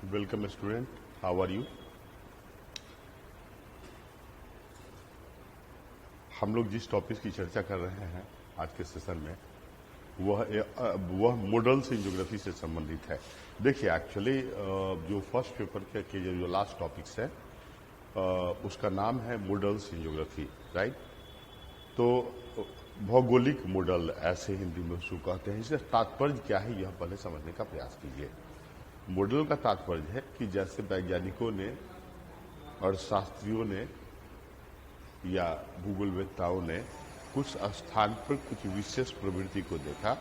Welcome student, how are you. हम लोग जिस टॉपिक की चर्चा कर रहे हैं आज के सेशन में वह मॉडल्स इन ज्योग्राफी से संबंधित है। देखिए एक्चुअली जो फर्स्ट पेपर के जो लास्ट टॉपिक्स है उसका नाम है मॉडल्स इन ज्योग्राफी, राइट। तो भौगोलिक मॉडल ऐसे हिंदी में उसको कहते हैं। इससे तात्पर्य क्या है यह पहले समझने का प्रयास कीजिए। मॉडल का तात्पर्य है कि जैसे वैज्ञानिकों ने और शास्त्रियों ने या भूगोलवेत्ताओं ने कुछ स्थान पर कुछ विशेष प्रवृत्ति को देखा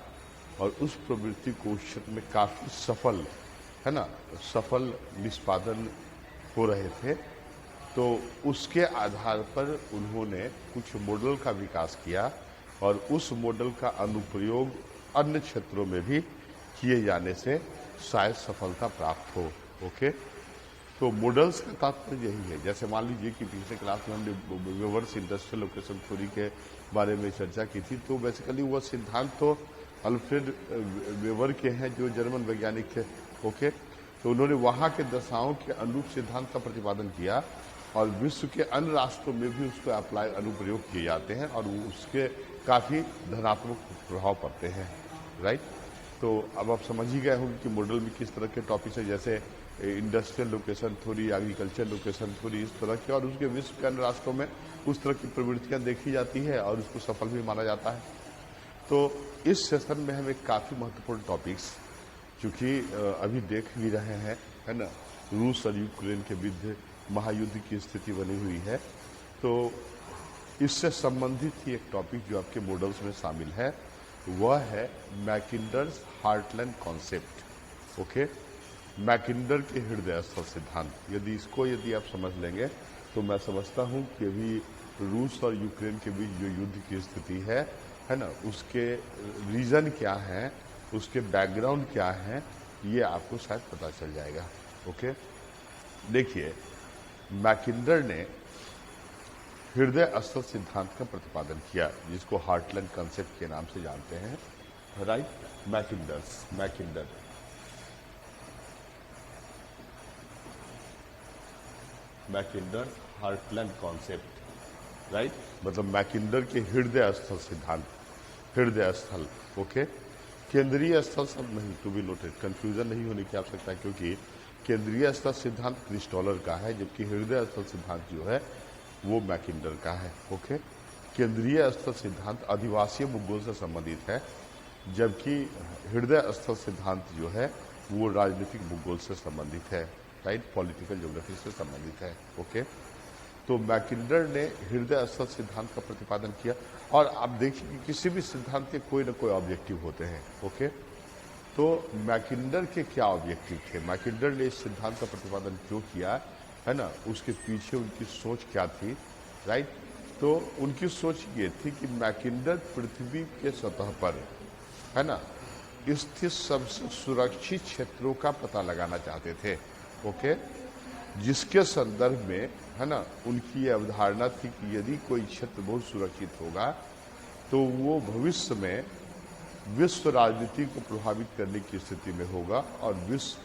और उस प्रवृत्ति को उस क्षेत्र में काफी सफल है ना सफल निष्पादन हो रहे थे, तो उसके आधार पर उन्होंने कुछ मॉडल का विकास किया और उस मॉडल का अनुप्रयोग अन्य क्षेत्रों में भी किए जाने से शायद सफलता प्राप्त हो। ओके, तो मॉडल्स का तात्पर्य यही है। जैसे मान लीजिए कि पिछले क्लास में हमने वेवर्स इंडस्ट्रियल लोकेशन थ्योरी के बारे में चर्चा की थी, तो बेसिकली वह सिद्धांत तो अल्फ्रेड वेवर के हैं जो जर्मन वैज्ञानिक थे। ओके, तो उन्होंने वहां के दशाओं के अनुरूप सिद्धांत का प्रतिपादन किया और विश्व के अन्य राष्ट्रों में भी उसको अप्लाई अनुप्रयोग किए जाते हैं और उसके काफी धनात्मक प्रभाव पड़ते हैं, राइट। तो अब आप समझ ही गए होंगे कि मॉडल में किस तरह के टॉपिक्स है, जैसे industrial location theory, agriculture location theory, इस तरह के, और उसके विश्व के अन्य राष्ट्रों में उस तरह की प्रवृत्तियां देखी जाती है और उसको सफल भी माना जाता है। तो इस सेशन में हमें काफी महत्वपूर्ण टॉपिक्स, चूंकि अभी देख भी रहे हैं है ना, रूस और यूक्रेन के बीच महायुद्ध की स्थिति बनी हुई है, तो इससे संबंधित ही एक टॉपिक जो आपके मॉडल्स में शामिल है वह है मैकिंडर्स हार्टलैंड कॉन्सेप्ट। ओके, मैकिंडर के हृदय स्थल सिद्धांत। यदि आप समझ लेंगे तो मैं समझता हूं कि अभी रूस और यूक्रेन के बीच जो युद्ध की स्थिति है ना, उसके रीजन क्या है, उसके बैकग्राउंड क्या है, ये आपको शायद पता चल जाएगा। ओके, देखिए मैकिंडर ने हृदय स्थल सिद्धांत का प्रतिपादन किया जिसको हार्टलैंड कॉन्सेप्ट के नाम से जानते हैं, right. Mackinder heartland concept, right, मतलब मैकिंडर के हृदय स्थल सिद्धांत। हृदय स्थल, ओके, केंद्रीय स्थल शब्द नहीं, टू बी नोटेड, कंफ्यूजन नहीं होने की आवश्यकता है, क्योंकि केंद्रीय स्थल सिद्धांत क्रिस्टॉलर का है जबकि हृदय स्थल सिद्धांत जो है वो मैकिंडर का है। ओके, केंद्रीय स्थल सिद्धांत आदिवासी भूगोल से संबंधित है जबकि हृदय स्थल सिद्धांत जो है वो राजनीतिक भूगोल से संबंधित है, राइट, पॉलिटिकल ज्योग्राफी से संबंधित है। ओके, तो मैकिंडर ने हृदय स्थल सिद्धांत का प्रतिपादन किया और आप देखिए कि किसी भी सिद्धांत के कोई ना कोई ऑब्जेक्टिव होते हैं। ओके, तो मैकिंडर के क्या ऑब्जेक्टिव थे, मैकिंडर ने इस सिद्धांत का प्रतिपादन क्यों किया है ना, उसके पीछे उनकी सोच क्या थी, राइट। तो उनकी सोच ये थी कि मैकिंडर पृथ्वी के सतह पर है ना स्थित सबसे सुरक्षित क्षेत्रों का पता लगाना चाहते थे। ओके, जिसके संदर्भ में है ना उनकी ये अवधारणा थी कि यदि कोई क्षेत्र बहुत सुरक्षित होगा तो वो भविष्य में विश्व राजनीति को प्रभावित करने की स्थिति में होगा और विश्व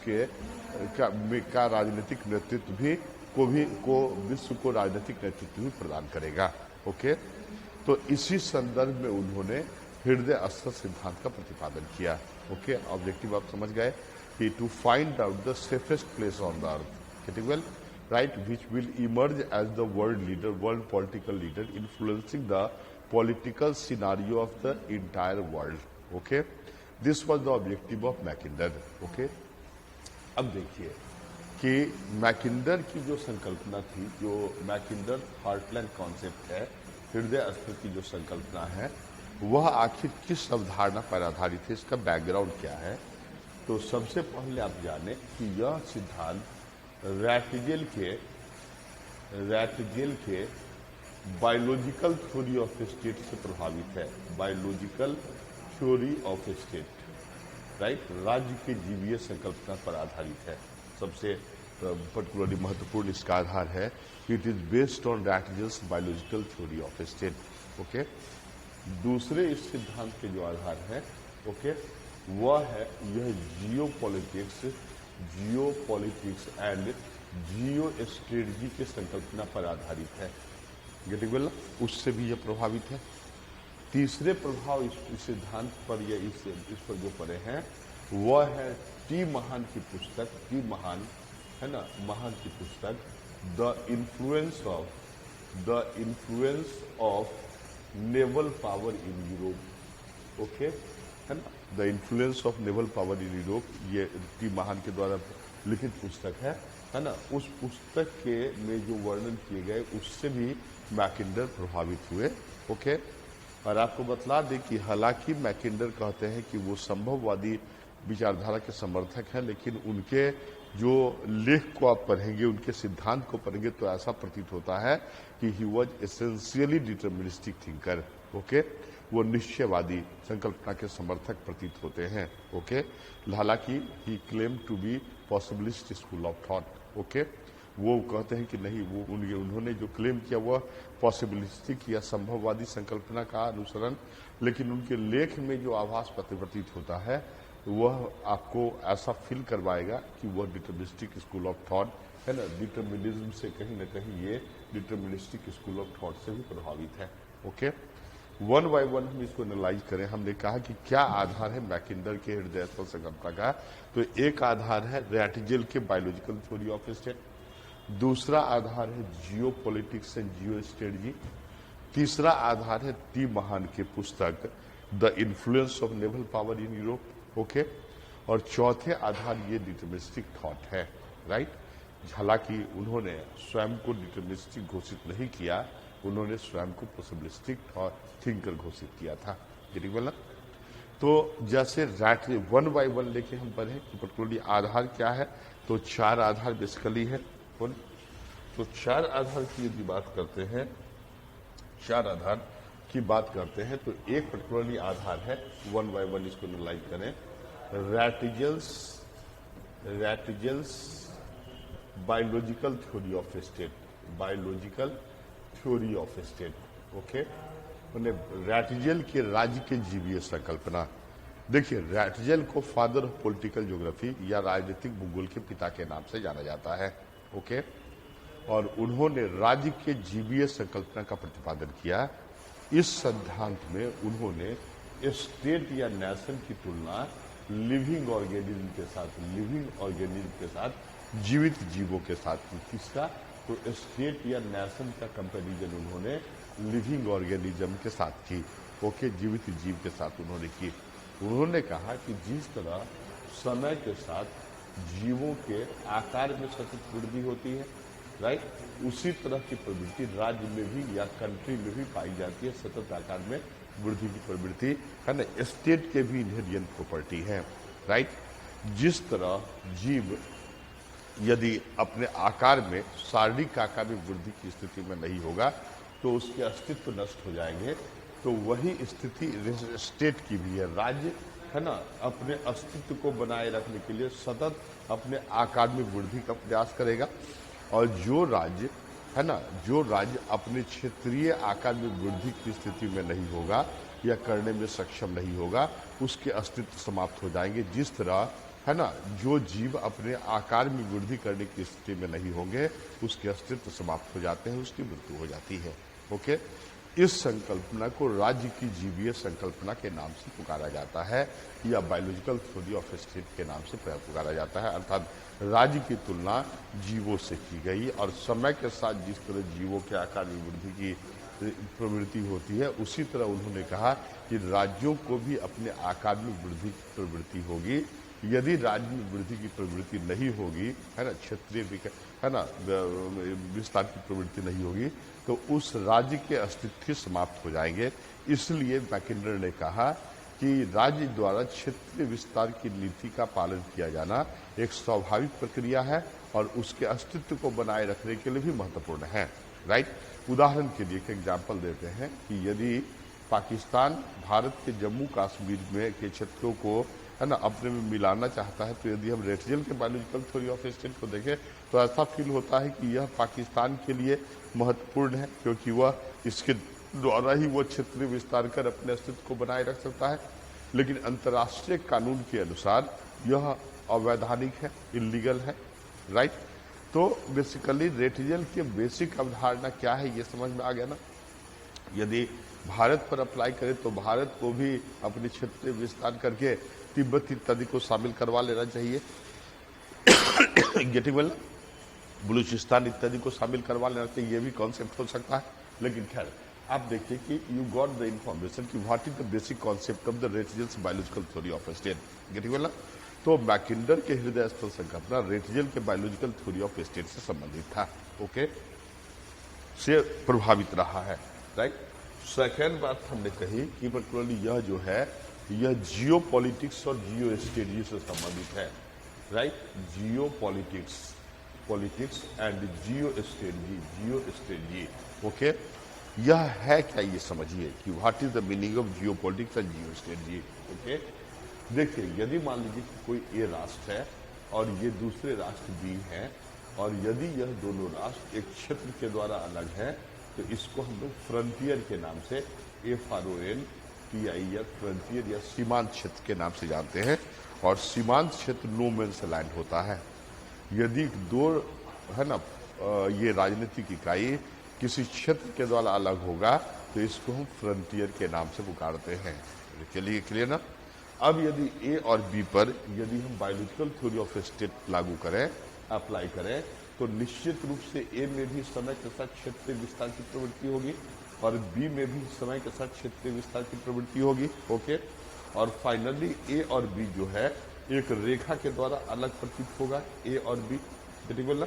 का राजनीतिक नेतृत्व भी विश्व को राजनीतिक नेतृत्व भी प्रदान करेगा। ओके, तो इसी संदर्भ में उन्होंने हृदय स्थल सिद्धांत का प्रतिपादन किया। ओके, ऑब्जेक्टिव आप समझ गए कि to find out the safest place on the earth, getting well, right, which will emerge as the world political leader influencing the political scenario of the entire world. Okay, this was the objective of Mackinder. Okay, अब देखिए कि Mackinder की जो संकल्पना थी, जो Mackinder heartland concept है, हृदय स्थल की जो संकल्पना है, वह आखिर किस अवधारणा पर आधारित है, इसका बैकग्राउंड क्या है। तो सबसे पहले आप जाने कि यह सिद्धांत रैटगेल के बायोलॉजिकल थ्योरी ऑफ स्टेट से प्रभावित है। Biological theory of state, right, राज्य के जीवीय संकल्पना पर आधारित है। सबसे पर्टिकुलरली महत्वपूर्ण इसका आधार है कि it is based on Ratzel's biological theory of state. Okay, दूसरे इस सिद्धांत के जो आधार है, ओके, वह है यह geopolitics Jio politics and Jio strategy के संकल्पना पर आधारित है। गेटिंग वेल, उससे भी यह प्रभावित है। तीसरे प्रभाव इस सिद्धांत पर या इस पर जो पड़े हैं वह है टी महान की पुस्तक, टी महान है ना, महान की पुस्तक the influence of naval power in Europe. Okay, है ना, the influence of naval power in Europe, ये टी महान के द्वारा लिखित पुस्तक है ना। उस पुस्तक के में जो वर्णन किए गए उससे भी मैकिंडर प्रभावित हुए। ओके, और आपको बतला दें कि हालांकि मैकिंडर कहते हैं कि वो संभववादी विचारधारा के समर्थक हैं, लेकिन उनके जो लेख को आप पढ़ेंगे, उनके सिद्धांत को पढ़ेंगे तो ऐसा प्रतीत होता है कि he was essentially deterministic thinker. Okay, वो निश्चयवादी संकल्पना के समर्थक प्रतीत होते हैं। ओके, हालांकि he claim to be possibilist school of thought. Okay, वो कहते हैं कि नहीं, वो उन्होंने जो क्लेम किया वह पॉसिबिलिस्टिक या संभववादी संकल्पना का अनुसरण, लेकिन उनके लेख में जो आभास प्रतीत होता है वह आपको ऐसा फील करवाएगा कि वह डिटर्मिनिस्टिक स्कूल ऑफ थॉट है ना। डिटर्मिनिज्म से कहीं ना कहीं ये डिटर्मिनिस्टिक स्कूल ऑफ थॉट से भी प्रभावित है। ओके, वन बाय वन हम इसको एनालाइज करें। हमने कहा कि क्या आधार है मैकिंडर के हृदयस्थ संकल्पना का, तो एक आधार है रैटजेल के बायोलॉजिकल थ्योरी ऑफ स्टेट, दूसरा आधार है जियो पॉलिटिक्स एंड जियो स्ट्रेटजी, तीसरा आधार है टी महान की पुस्तक the influence of naval power in Europe. Okay, और चौथे आधार ये डिटर्मिनिस्टिक थॉट है। राइट, हालांकि उन्होंने स्वयं को डिटर्मिनिस्टिक घोषित नहीं किया, उन्होंने स्वयं को पॉसिबिलिस्टिक थिंकर घोषित किया था। तो जैसे वन बाय वन लेके हम पढ़े कि पर्टिकुलरली आधार क्या है, तो चार आधार बेसिकली है। तो चार आधार की यदि बात करते हैं, चार आधार की बात करते हैं तो एक पर्टिकुलरली आधार है, वन बाय वन इसको एनालाइज करें, Ratzel's biological theory of state, biological theory of state. Okay, Ratzel के राज्य के जीवीय संकल्पना। देखिए, रैटजेल को फादर ऑफ पॉलिटिकल ज्योग्राफी या राजनीतिक भूगोल के पिता के नाम से जाना जाता है। ओके, और उन्होंने राज्य के जीवीय संकल्पना का प्रतिपादन किया। इस सिद्धांत में उन्होंने स्टेट या नेशन की तुलना लिविंग ऑर्गेनिज्म के साथ, लिविंग ऑर्गेनिज्म के साथ, जीवित जीवों के साथ की। किसका, तो स्टेट या नेशन का कंपैरिजन उन्होंने लिविंग ऑर्गेनिज्म के साथ की। ओके, जीवित जीव के साथ उन्होंने की। उन्होंने कहा कि जिस तरह समय के साथ जीवों के आकार में सतत वृद्धि होती है, राइट, उसी तरह की प्रवृत्ति राज्य में भी या कंट्री में भी पाई जाती है, सतत आकार में वृद्धि की प्रवृत्ति है ना। स्टेट के भी इनहेरिएंट प्रॉपर्टी है। राइट, जिस तरह जीव यदि अपने आकार में, शारीरिक आकार में वृद्धि की स्थिति में नहीं होगा तो उसके अस्तित्व नष्ट हो जाएंगे, तो वही स्थिति स्टेट की भी है। राज्य है ना, अपने अस्तित्व को बनाए रखने के लिए सतत अपने आकार में वृद्धि का प्रयास करेगा, और जो राज्य है ना, जो राज्य अपने क्षेत्रीय आकार में वृद्धि की स्थिति में नहीं होगा या करने में सक्षम नहीं होगा, उसके अस्तित्व समाप्त हो जाएंगे। जिस तरह है ना, जो जीव अपने आकार में वृद्धि करने की स्थिति में नहीं होंगे, उसके अस्तित्व समाप्त हो जाते हैं, उसकी मृत्यु हो जाती है। ओके, इस संकल्पना को राज्य की जीवीय संकल्पना के नाम से पुकारा जाता है या बायोलॉजिकल थ्योरी ऑफ स्टेट के नाम से पुकारा जाता है। अर्थात राज्य की तुलना जीवों से की गई, और समय के साथ जिस तरह जीवों के आकार में वृद्धि की प्रवृत्ति होती है, उसी तरह उन्होंने कहा कि राज्यों को भी अपने आकार में वृद्धि की प्रवृत्ति होगी। यदि राज्य में वृद्धि की प्रवृत्ति नहीं होगी, है ना, क्षेत्रीय है ना विस्तार की प्रवृत्ति नहीं होगी, तो उस राज्य के अस्तित्व समाप्त हो जाएंगे। इसलिए मैकिंडर ने कहा कि राज्य द्वारा क्षेत्रीय विस्तार की नीति का पालन किया जाना एक स्वाभाविक प्रक्रिया है और उसके अस्तित्व को बनाए रखने के लिए भी महत्वपूर्ण है। राइट, उदाहरण के लिए एक एग्जाम्पल देते हैं कि यदि पाकिस्तान भारत के जम्मू कश्मीर में के क्षेत्रों को है ना अपने में मिलाना चाहता है, तो यदि हम रैटजेल के बायोलॉजिकल थ्योरी ऑफ स्टेट को देखें तो ऐसा फील होता है कि यह पाकिस्तान के लिए महत्वपूर्ण है, क्योंकि वह इसके द्वारा ही वो क्षेत्रीय विस्तार कर अपने अस्तित्व को बनाए रख सकता है। लेकिन अंतर्राष्ट्रीय कानून के अनुसार यह अवैधानिक है, इलीगल है, राइट। तो बेसिकली रेटिजल के बेसिक अवधारणा क्या है ये समझ में आ गया ना। यदि भारत पर अप्लाई करें तो भारत को भी अपने क्षेत्र में विस्तार करके तिब्बत इत्यादि को शामिल करवा लेना चाहिए। गेटिंग वेल, बलूचिस्तान इत्यादि को शामिल करवा लेना चाहिए, ये भी कॉन्सेप्ट हो सकता है। लेकिन खैर आप देखिए कि यू गॉट द इंफॉर्मेशन कि what is the basic concept of the Ratzel's biological theory of state. Getting well, तो मैकिंडर के हृदय स्थल संकल्पना रेटिजल के बायोलॉजिकल थ्योरी ऑफ स्टेट से संबंधित था, ओके, से प्रभावित रहा है, राइट। सेकेंड बात हमने कही कि पर्टिकुलरली यह जो है यह जियो पॉलिटिक्स और जियो स्ट्रेटजी से संबंधित है, right. Jio politics and Jio strategy, okay. यह है क्या ये समझिए कि what is the meaning of geopolitics and Jio strategy, okay. देखिए, यदि मान लीजिए कि कोई ए राष्ट्र है और ये दूसरे राष्ट्र बी हैं, और यदि यह दोनों राष्ट्र एक क्षेत्र के द्वारा अलग है तो इसको हम लोग फ्रंटियर के नाम से, FRONTIER, फ्रंटियर या सीमांत क्षेत्र के नाम से जानते हैं। और सीमांत क्षेत्र नो मैंस लैंड होता है। यदि दो है ना ये राजनीतिक इकाई किसी क्षेत्र के द्वारा अलग होगा तो इसको हम फ्रंटियर के नाम से पुकारते हैं। चलिए क्लियर ना। अब यदि ए और बी पर यदि हम बायोलॉजिकल थ्योरी ऑफ स्टेट लागू करें, अप्लाई करें, तो निश्चित रूप से ए में भी समय के साथ क्षेत्रीय विस्तार की प्रवृत्ति होगी और बी में भी समय के साथ क्षेत्रीय विस्तार की प्रवृत्ति होगी, ओके। और फाइनली ए और बी जो है एक रेखा के द्वारा अलग प्रतीत होगा, ए और बी, बोला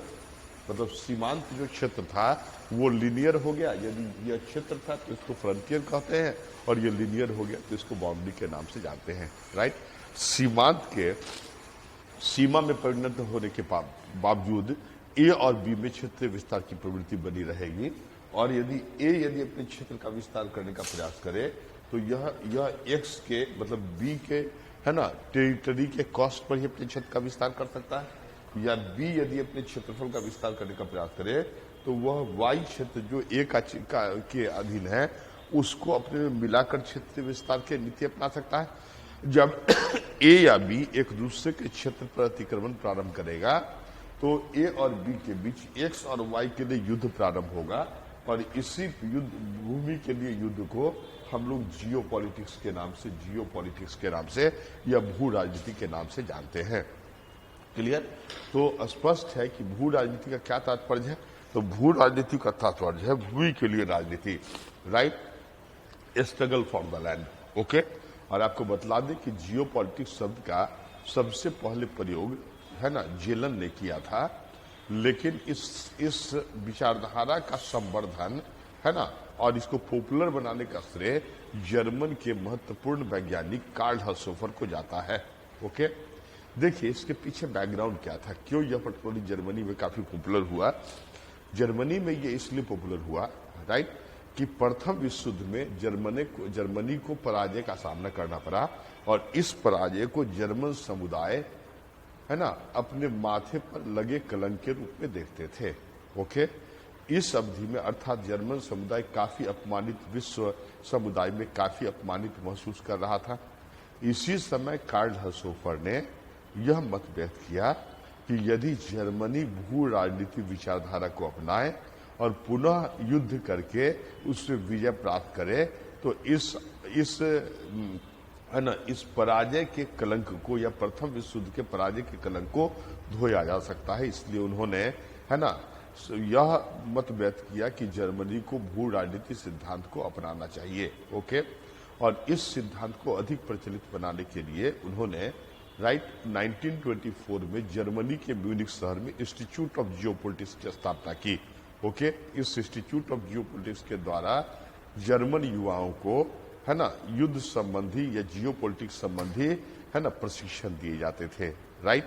मतलब सीमांत जो क्षेत्र था वो लिनियर हो गया। यदि यह क्षेत्र था तो इसको फ्रंटियर कहते हैं और ये लिनियर हो गया तो इसको बाउंड्री के नाम से जानते हैं, राइट। सीमांत के सीमा में परिणत होने के बावजूद ए और बी में क्षेत्रीय विस्तार की प्रवृत्ति बनी रहेगी। और यदि ए अपने क्षेत्र का विस्तार करने का प्रयास करे तो यह एक्स के मतलब बी के है ना टेरिटरी के कॉस्ट पर ही अपने क्षेत्र का विस्तार कर सकता है, या बी यदि अपने क्षेत्रफल का विस्तार करने का प्रयास करे तो वह वाई क्षेत्र जो ए के अधीन है उसको अपने मिलाकर क्षेत्रीय विस्तार के नीति अपना सकता है। जब ए या बी एक दूसरे के क्षेत्र पर अतिक्रमण प्रारंभ करेगा तो ए और बी के बीच एक्स और वाई के लिए युद्ध प्रारंभ होगा और इसी युद्ध भूमि के लिए युद्ध को हम लोग जियो पॉलिटिक्स के नाम से या भू राजनीति के नाम से जानते हैं। क्लियर। तो स्पष्ट है कि भू राजनीति का क्या तात्पर्य है, तो भू राजनीति का तात्पर्य है भूमि के लिए राजनीति, right, struggle for the land, okay. और आपको बतला दें कि जियो पॉलिटिक्स शब्द का सबसे पहले प्रयोग है ना जेलन ने किया था, लेकिन इस विचारधारा का संवर्धन है ना और इसको पॉपुलर बनाने का श्रेय जर्मन के महत्वपूर्ण वैज्ञानिक कार्ल हसोफर को जाता है, ओके। देखिए इसके पीछे बैकग्राउंड क्या था, क्यों यह पर्टिकुलरली जर्मनी में काफी पॉपुलर हुआ। जर्मनी में ये इसलिए पॉपुलर हुआ, राइट, कि प्रथम विश्व युद्ध में जर्मनी को पराजय का सामना करना पड़ा और इस पराजय को जर्मन समुदाय है ना अपने माथे पर लगे कलंक के रूप में देखते थे, ओके। इस अवधि में अर्थात जर्मन समुदाय काफी अपमानित, विश्व समुदाय में काफी अपमानित महसूस कर रहा था। इसी समय कार्ल हसोफर ने यह मत व्यक्त किया कि यदि जर्मनी भू राजनीति विचारधारा को अपनाए और पुनः युद्ध करके उससे विजय प्राप्त करे तो इस पराजय के कलंक को या प्रथम विश्व युद्ध के पराजय के कलंक को धोया जा सकता है। इसलिए उन्होंने है ना यह मत व्यक्त किया कि जर्मनी को भू राजनीति सिद्धांत को अपनाना चाहिए, ओके। और इस सिद्धांत को अधिक प्रचलित बनाने के लिए उन्होंने 1924 में जर्मनी के म्यूनिख शहर में इंस्टीट्यूट ऑफ जियोपॉलिटिक्स की स्थापना की, ओके। इस इंस्टीट्यूट ऑफ जियोपॉलिटिक्स के द्वारा जर्मन युवाओं को है ना युद्ध संबंधी या जियोपॉलिटिक्स संबंधी है ना प्रशिक्षण दिए जाते थे, राइट।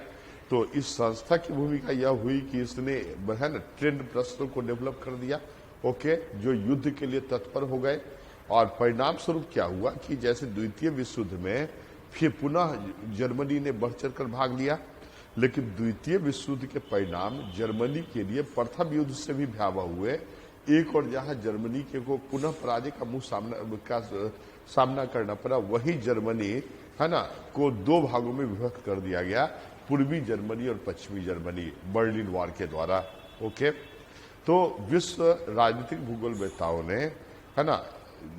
तो इस संस्था की भूमिका यह हुई कि इसने है ना ट्रेंड पर्सनल को डेवलप कर दिया, ओके, जो युद्ध के लिए तत्पर हो गए। और परिणाम स्वरूप क्या हुआ कि जैसे द्वितीय विश्व युद्ध में फिर पुनः जर्मनी ने बढ़ चढ़कर भाग लिया, लेकिन द्वितीय विश्व युद्ध के परिणाम जर्मनी के लिए प्रथम युद्ध से भी भयावह हुए। एक और जहां जर्मनी के को पुनः पराजय का सामना करना पड़ा, वही जर्मनी है ना, को दो भागों में विभक्त कर दिया गया, पूर्वी जर्मनी और पश्चिमी जर्मनी, बर्लिन वॉर के द्वारा। ओके, तो विश्व राजनीतिक भूगोलवेत्ताओं ने, है ना,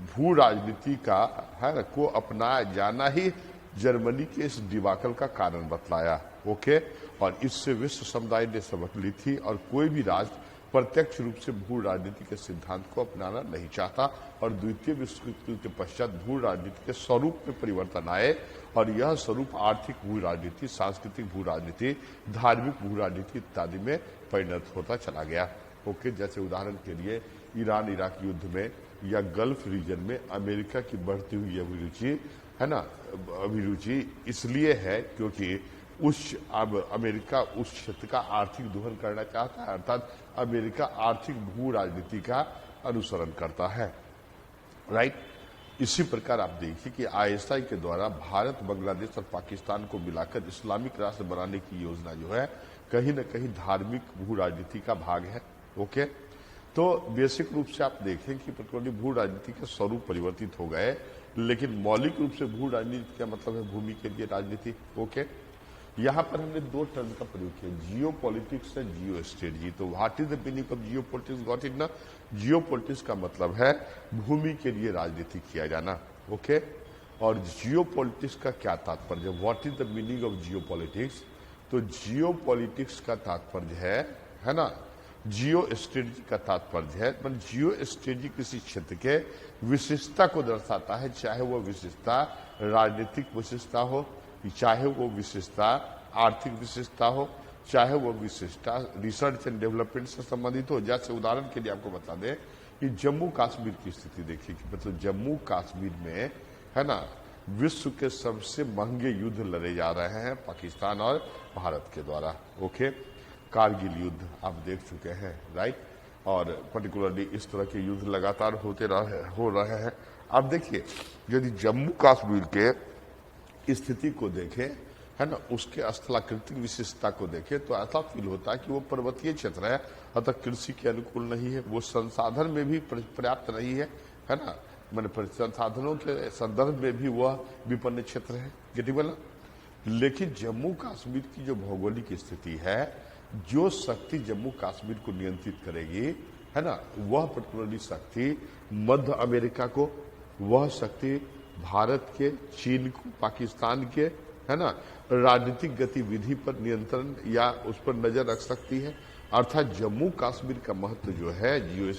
भू राजनीति का, है ना, को अपनाया जाना ही जर्मनी के इस डिबाकल का कारण बतलाया। ओके, और इससे विश्व समुदाय ने सबक ली थी और कोई भी राष्ट्र प्रत्यक्ष रूप से भू राजनीति के सिद्धांत को अपनाना नहीं चाहता, और द्वितीय विश्व युद्ध के पश्चात भू राजनीति के स्वरूप में परिवर्तन आए, और यह स्वरूप आर्थिक भू राजनीति, सांस्कृतिक भू राजनीति, धार्मिक भू राजनीति इत्यादि में परिणत होता चला गया। ओके, जैसे उदाहरण के लिए ईरान इराक युद्ध में या गल्फ रीजन में अमेरिका की बढ़ती हुई अभिरुचि, है ना, अभिरुचि इसलिए है क्योंकि अब अमेरिका उस क्षेत्र का आर्थिक दोहन करना चाहता है, अर्थात अमेरिका आर्थिक भू राजनीति का अनुसरण करता है। राइट, इसी प्रकार आप देखिए कि आईएसआई के द्वारा भारत, बांग्लादेश और पाकिस्तान को मिलाकर इस्लामिक राष्ट्र बनाने की योजना जो है कहीं न कहीं धार्मिक भू राजनीति का भाग है। ओके, तो बेसिक रूप से आप देखें कि पेट्रोलिय भू राजनीति के स्वरूप परिवर्तित हो गए, लेकिन मौलिक रूप से भू राजनीति का मतलब है भूमि के लिए राजनीति। ओके, यहां पर हमने दो टर्म का प्रयोग किया, geopolitics and geostrategy. तो what is the meaning of geopolitics, got it ना? जियो पॉलिटिक्स का मतलब है भूमि के लिए राजनीति किया जाना। ओके, और जियो पॉलिटिक्स का क्या तात्पर्य, what is the meaning of Jio politics? तो जियो पॉलिटिक्स का तात्पर्य है ना, जियो स्ट्रेटजी का तात्पर्य है, मतलब जियो स्ट्रेटजी किसी क्षेत्र के विशिष्टता को दर्शाता है, चाहे वह विशिष्टता राजनीतिक विशिष्टता हो, चाहे वो विशेषता आर्थिक विशेषता हो, चाहे वो विशेषता रिसर्च एंड डेवलपमेंट से संबंधित हो। जैसे उदाहरण के लिए आपको बता दें कि जम्मू कश्मीर की स्थिति देखिए कि मतलब जम्मू कश्मीर में, है ना, विश्व के सबसे महंगे युद्ध लड़े जा रहे हैं पाकिस्तान और भारत के द्वारा। ओके, कारगिल युद्ध आप देख चुके हैं, राइट, और पर्टिकुलरली इस तरह के युद्ध लगातार हो रहे हैं। आप देखिए यदि जम्मू कश्मीर के स्थिति को देखें, है ना, उसके स्थलाकृतिक विशेषता को देखें तो ऐसा फील होता है कि वो पर्वतीय क्षेत्र है, अतः कृषि के अनुकूल नहीं है, वो संसाधन में भी पर्याप्त नहीं है ना, मैंने संसाधनों के संदर्भ में भी वह विपन्न क्षेत्र है, गेटिबल। लेकिन जम्मू कश्मीर की जो भौगोलिक स्थिति है, जो शक्ति जम्मू कश्मीर को नियंत्रित करेगी, है ना, वह पर्टिकुलरली शक्ति मध्य अमेरिका को, वह शक्ति भारत के, चीन को, पाकिस्तान के, है ना, राजनीतिक गतिविधि पर नियंत्रण या उस पर नजर रख सकती है। अर्थात जम्मू कश्मीर का महत्व जो है, जियो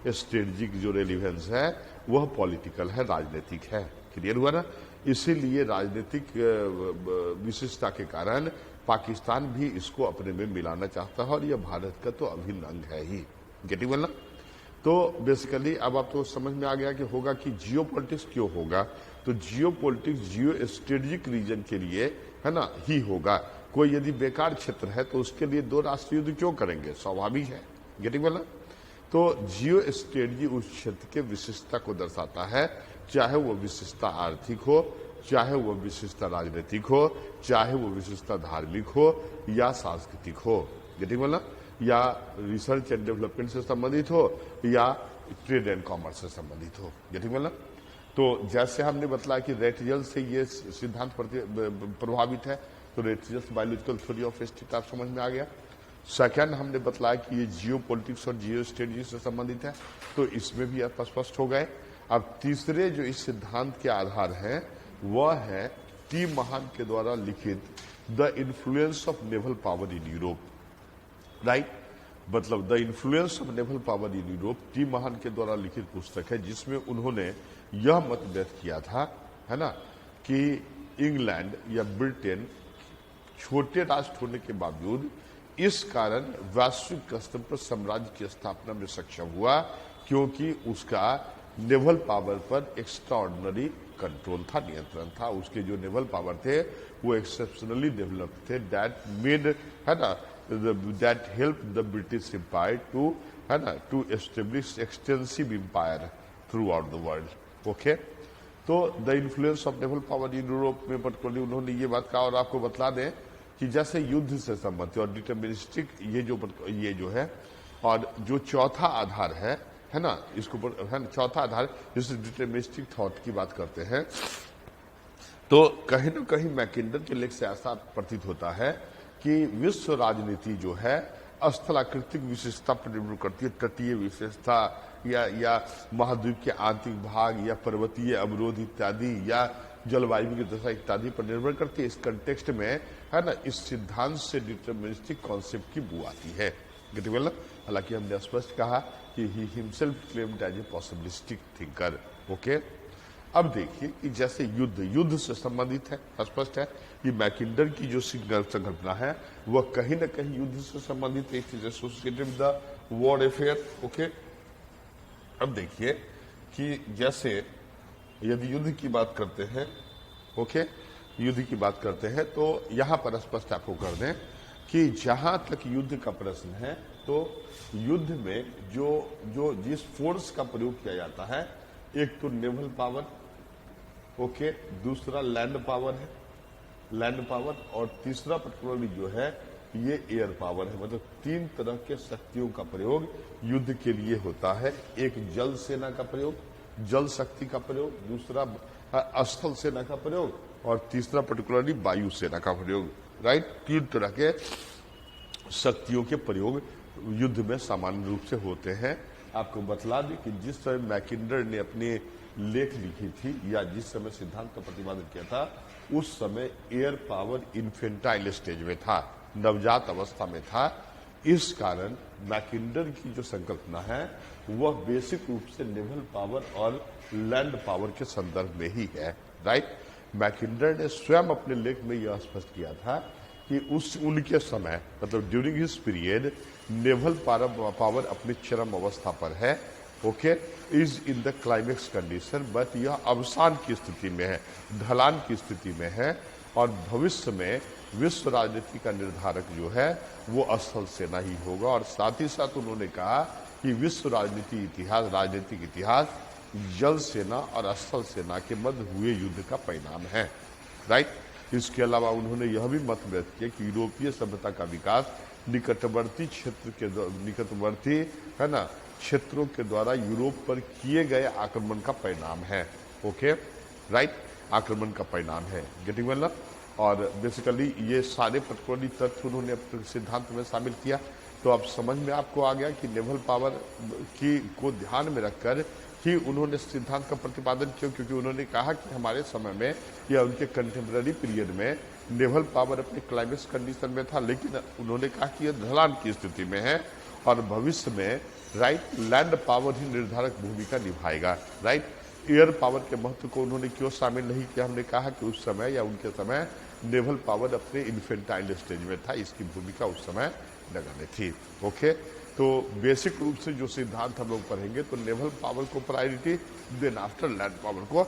स्ट्रेटजिक जो रेलिवेंस है वह पॉलिटिकल है, राजनीतिक है। क्लियर हुआ ना? इसीलिए राजनीतिक विशिष्टता के कारण पाकिस्तान भी इसको अपने में मिलाना चाहता है और यह भारत का तो अभिन्न अंग है ही। गेटिंग ना? तो बेसिकली अब आप तो समझ में आ गया कि होगा कि जियो पॉलिटिक्स क्यों होगा। तो geo politics geo strategic region के लिए, है ना, ही होगा। कोई यदि बेकार क्षेत्र है तो उसके लिए दो राष्ट्र युद्ध क्यों करेंगे, स्वाभाविक है। गेटिंग वाला? तो जियो स्ट्रेटजी उस क्षेत्र के विशिष्टता को दर्शाता है, चाहे वो विशिष्टता आर्थिक हो, चाहे वो विशिष्टता राजनीतिक हो, चाहे वो विशिष्टता धार्मिक हो या सांस्कृतिक हो। गेटिंग वाला? या रिसर्च एंड डेवलपमेंट से संबंधित हो या ट्रेड एंड कॉमर्स से संबंधित हो। गेटिंग वाला? तो जैसे हमने बताया कि रेट से ये सिद्धांत प्रभावित है, तो rate biological theory of state आप समझ में आ गया। सेकंड हमने बताया कि ये जियो पॉलिटिक्स और जियो स्ट्रेटजी से संबंधित है, तो इसमें भी आप स्पष्ट हो गए। अब तीसरे जो इस सिद्धांत के आधार है वह है टी महान के द्वारा लिखित the influence of naval power in Europe. Right, मतलब the influence of naval power in Europe T Mahan के द्वारा लिखित पुस्तक है, जिसमें उन्होंने यह मत व्यक्त किया था, है ना, कि इंग्लैंड या ब्रिटेन छोटे राष्ट्र होने के बावजूद इस कारण वैश्विक स्तर पर साम्राज्य की स्थापना में सक्षम हुआ, क्योंकि उसका नेवल पावर पर एक्स्ट्राऑर्डिनरी कंट्रोल था, नियंत्रण था। उसके जो नेवल पावर थे वो एक्सेप्शनली डेवलप्ड थे, दैट मेड, है ना, that help the British empire to, है ना, to establish extensive empire throughout the world. Okay, तो the influence of naval power in Europe में पर्टिकुलरली उन्होंने ये बात कहा। और आपको बतला दें कि जैसे युद्ध से संबंधित और डिटर्मिनिस्टिक ये जो है, और जो चौथा आधार है ना, इसको है ना, चौथा आधार जिससे डिटर्मिनिस्टिक थॉट की बात करते हैं, तो कहीं ना कहीं मैकिंडर के लेख से ऐसा प्रतीत होता है कि विश्व राजनीति जो है स्थलाकृतिक विशेषता पर निर्भर करती है, तटीय विशेषता या महाद्वीप के आंतरिक भाग या पर्वतीय अवरोध इत्यादि या जलवायु की दशा इत्यादि पर निर्भर करती है। इस कंटेक्स्ट में है ना, इस सिद्धांत से डिटरमिनिस्टिक कॉन्सेप्ट की बू आती है। हालांकि हमने स्पष्ट कहा कि he himself claimed as a possibilistic thinker. Okay, अब देखिए कि जैसे युद्ध से संबंधित है, स्पष्ट है कि मैकिंडर की जो संकल्पना है वह कहीं ना कहीं युद्ध से संबंधित है, associated with the war affair. Okay, अब देखिए कि जैसे यदि युद्ध की बात करते हैं, ओके, युद्ध की बात करते हैं तो यहां पर स्पष्ट आपको कर दें कि जहां तक युद्ध का प्रश्न है तो युद्ध में जो जिस फोर्स का प्रयोग किया जाता है, एक तो नेवल पावर, ओके, दूसरा लैंड पावर है, लैंड पावर, और तीसरा पर्टिकुलरली जो है ये एयर पावर है। मतलब 3 तरह के शक्तियों का प्रयोग युद्ध के लिए होता है। एक जल सेना का प्रयोग, जल शक्ति का प्रयोग, दूसरा स्थल सेना का प्रयोग, और तीसरा पर्टिकुलरली वायु सेना का प्रयोग। राइट, 3 तरह के शक्तियों के प्रयोग युद्ध में सामान्य रूप से होते हैं। आपको बतला दें कि जिस समय मैकिंडर ने अपने लेख लिखी थी या जिस समय सिद्धांत का प्रतिपादन किया था, उस समय एयर पावर इन्फेंटाइल स्टेज में था, नवजात अवस्था में था। इस कारण मैकिंडर की जो संकल्पना है वह बेसिक रूप से नेवल पावर और लैंड पावर के संदर्भ में ही है। राइट, मैकिंडर ने स्वयं अपने लेख में यह स्पष्ट किया था कि उनके समय, मतलब during his period, naval power अपनी चरम अवस्था पर है। Okay, is in the climax condition, but यह अवसान की स्थिति में है, ढलान की स्थिति में है, और भविष्य में विश्व राजनीति का निर्धारक जो है वो स्थल सेना ही होगा। और साथ ही साथ उन्होंने कहा कि विश्व राजनीतिक इतिहास जल सेना और स्थल सेना के मध्य हुए युद्ध का परिणाम है। राइट, इसके अलावा उन्होंने यह भी मत व्यक्त किया कि यूरोपीय सभ्यता का विकास निकटवर्ती है ना क्षेत्रों के द्वारा यूरोप पर किए गए आक्रमण का परिणाम है। ओके, राइट, आक्रमण का परिणाम है। गेटिंग वेल ना? और बेसिकली ये सारे पर्टिकुलरली तथ्य उन्होंने अपने सिद्धांत में शामिल किया। तो अब समझ में आपको आ गया कि नेवल पावर को ध्यान में रखकर ही उन्होंने सिद्धांत का प्रतिपादन किया, क्योंकि उन्होंने कहा कि हमारे समय में या उनके कंटेम्पररी पीरियड में नेवल पावर अपने क्लाइमेक्स कंडीशन में था, लेकिन उन्होंने कहा कि यह ढलान की स्थिति में है और भविष्य में राइट लैंड पावर ही निर्धारक भूमिका निभाएगा। राइट, एयर पावर के महत्व को उन्होंने क्यों शामिल नहीं किया? हमने कहा कि उस समय या उनके समय नेवल पावर अपने इन्फेंटाइल स्टेज में था, इसकी भूमिका उस समय नगण्य थी। ओके, तो बेसिक रूप से जो सिद्धांत हम लोग पढ़ेंगे तो नेवल पावर को priority, then after land power को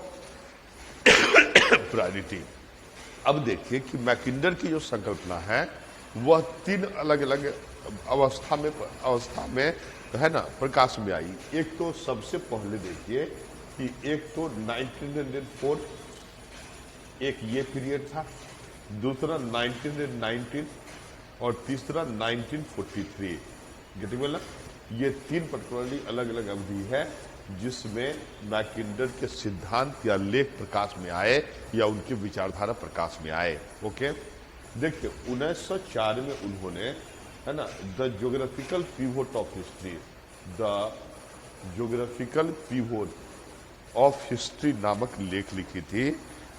प्रायोरिटी। अब देखिए कि मैकिंडर की जो संकल्पना है वह 3 अलग अलग अवस्था में है ना प्रकाश में आई। एक तो सबसे पहले देखिए कि एक तो 1904 एक ये पीरियड था, दूसरा 1919 और तीसरा 1943। गेटिंग वेल ना? ये 3 पर्टिकुलरली अलग अलग अवधि है जिसमें मैकिंडर के सिद्धांत या लेख प्रकाश में आए या उनकी विचारधारा प्रकाश में आए। ओके, देखिए 1904 में उन्होंने, है ना, the geographical pivot of history, the geographical pivot of history नामक लेख लिखी थी,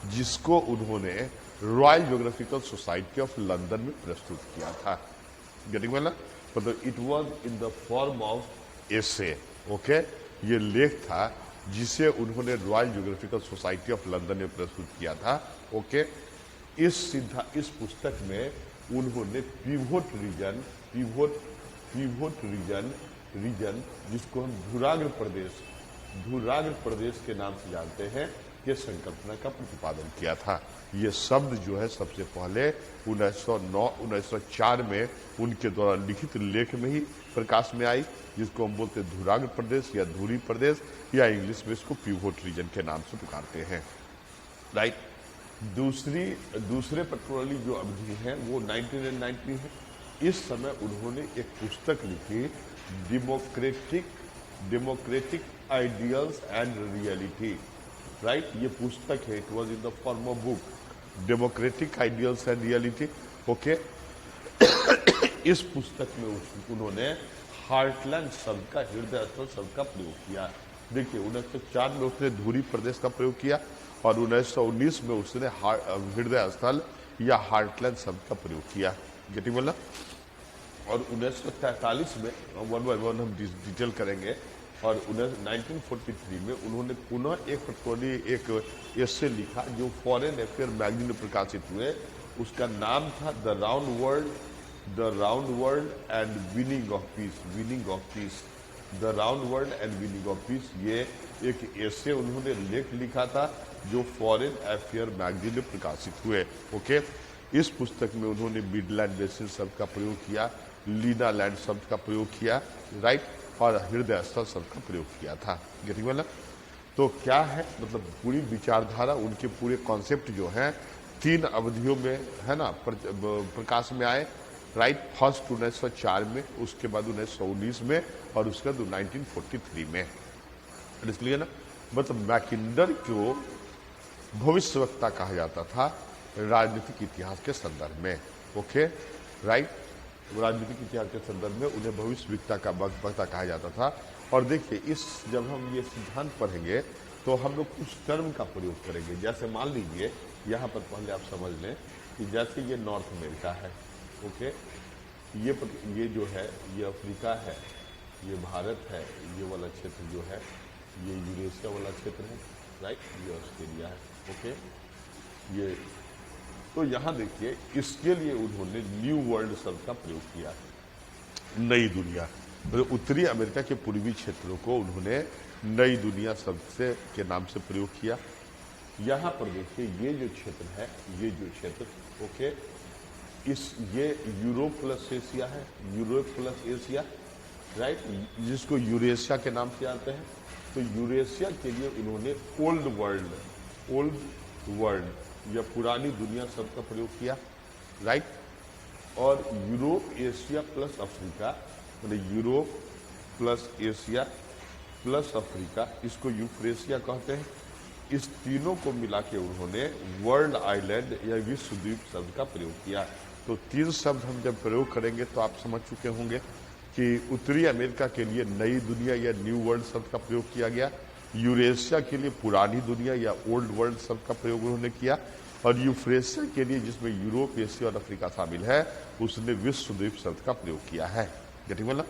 जिसको उन्होंने royal geographical society of London में प्रस्तुत किया था। गेटिंग वेल ना? मतलब it was in the form of essay. Okay, ये लेख था जिसे उन्होंने royal geographical society of London में प्रस्तुत किया था। ओके, इस पुस्तक में उन्होंने पिवोट रीजन जिसको हम धुराग्र प्रदेश के नाम से जानते हैं, के संकल्पना का प्रतिपादन किया था। ये शब्द जो है सबसे पहले 1904 में उनके द्वारा लिखित लेख में ही प्रकाश में आई, जिसको हम बोलते हैं धुराग्र प्रदेश या धुरी प्रदेश, या इंग्लिश में इसको पिवोट रीजन के नाम से पुकारते हैं। राइट, दूसरे पर्टिकुलरली जो अवधि है वो 1990 है। इस समय उन्होंने एक पुस्तक लिखी, democratic ideals and reality. Right. ये पुस्तक है, it was in the form of book democratic ideals and reality. Okay, इस पुस्तक में उन्होंने हार्टलैंड शब्द का, हृदय स्थल शब्द का प्रयोग किया। देखिए 1904 में उसने धुरी प्रदेश का प्रयोग किया और 1919 में उसने हृदय स्थल या हार्टलैंड शब्द का प्रयोग किया। गेटिंग बोला। और 1943 में वन बाय वन हम डिटेल करेंगे। और 1943 में उन्होंने पुनः एक एसे लिखा जो फॉरेन अफेयर मैगजीन में प्रकाशित हुए। उसका नाम था the round world and winning of peace. The round world and winning of peace, ये एक ऐसे उन्होंने लेख लिखा था जो फॉरेन अफेयर मैगजीन में प्रकाशित हुए। ओके, इस पुस्तक में उन्होंने मिडलैंड बेसिन शब्द का प्रयोग किया, लीना लैंड शब्द का प्रयोग किया, राइट, और हृदय स्थल शब्द का प्रयोग किया था। गेटिंग वाला। तो क्या है, मतलब पूरी विचारधारा, उनके पूरे कॉन्सेप्ट जो है 3 अवधियों में है ना प्रकाश में आए, राइट। फर्स्ट 1904 में, उसके बाद 1919 में और उसके बाद 1943 में। इसलिए ना मतलब मैकिंडर को भविष्यवक्ता कहा जाता था राजनीतिक इतिहास के संदर्भ में। ओके, राइट, राजनीतिक इतिहास के संदर्भ में उन्हें भविष्यवक्ता का वक्ता कहा जाता था। और देखिए जब हम ये सिद्धांत पढ़ेंगे तो हम लोग कुछ टर्म का प्रयोग करेंगे। जैसे मान लीजिए यहाँ पर पहले आप समझ लें कि जैसे ये नॉर्थ अमेरिका है, ओके, ये जो है ये अफ्रीका है, ये भारत है, ये वाला क्षेत्र जो है ये यूरेशिया वाला क्षेत्र है, राइट, ये ऑस्ट्रेलिया है। ओके, ये तो यहाँ देखिए इसके लिए उन्होंने न्यू वर्ल्ड शब्द का प्रयोग किया, नई दुनिया। तो उत्तरी अमेरिका के पूर्वी क्षेत्रों को उन्होंने नई दुनिया शब्द से के नाम से प्रयोग किया। यहाँ पर देखिए ये जो क्षेत्र है, ये जो क्षेत्र, ओके, ये यूरोप प्लस एशिया है, यूरोप प्लस एशिया, राइट, जिसको यूरेशिया के नाम से जानते हैं। तो यूरेशिया के लिए उन्होंने ओल्ड वर्ल्ड या पुरानी दुनिया शब्द का प्रयोग किया, राइट। और यूरोप एशिया प्लस अफ्रीका, मतलब Europe plus Asia plus Africa, इसको यूफ्रेशिया कहते हैं। इस तीनों को मिला के उन्होंने वर्ल्ड आइलैंड या विश्व द्वीप शब्द का प्रयोग किया। तो 3 शब्द हम जब प्रयोग करेंगे तो आप समझ चुके होंगे कि उत्तरी अमेरिका के लिए नई दुनिया या न्यू वर्ल्ड शब्द का प्रयोग किया गया, यूरेशिया के लिए पुरानी दुनिया या ओल्ड वर्ल्ड शब्द का प्रयोग उन्होंने किया, और यूफ्रेशिया के लिए जिसमें यूरोप, एशिया और अफ्रीका शामिल है, उसने विश्व द्वीप शब्द का प्रयोग किया है। गेटिंग वाला,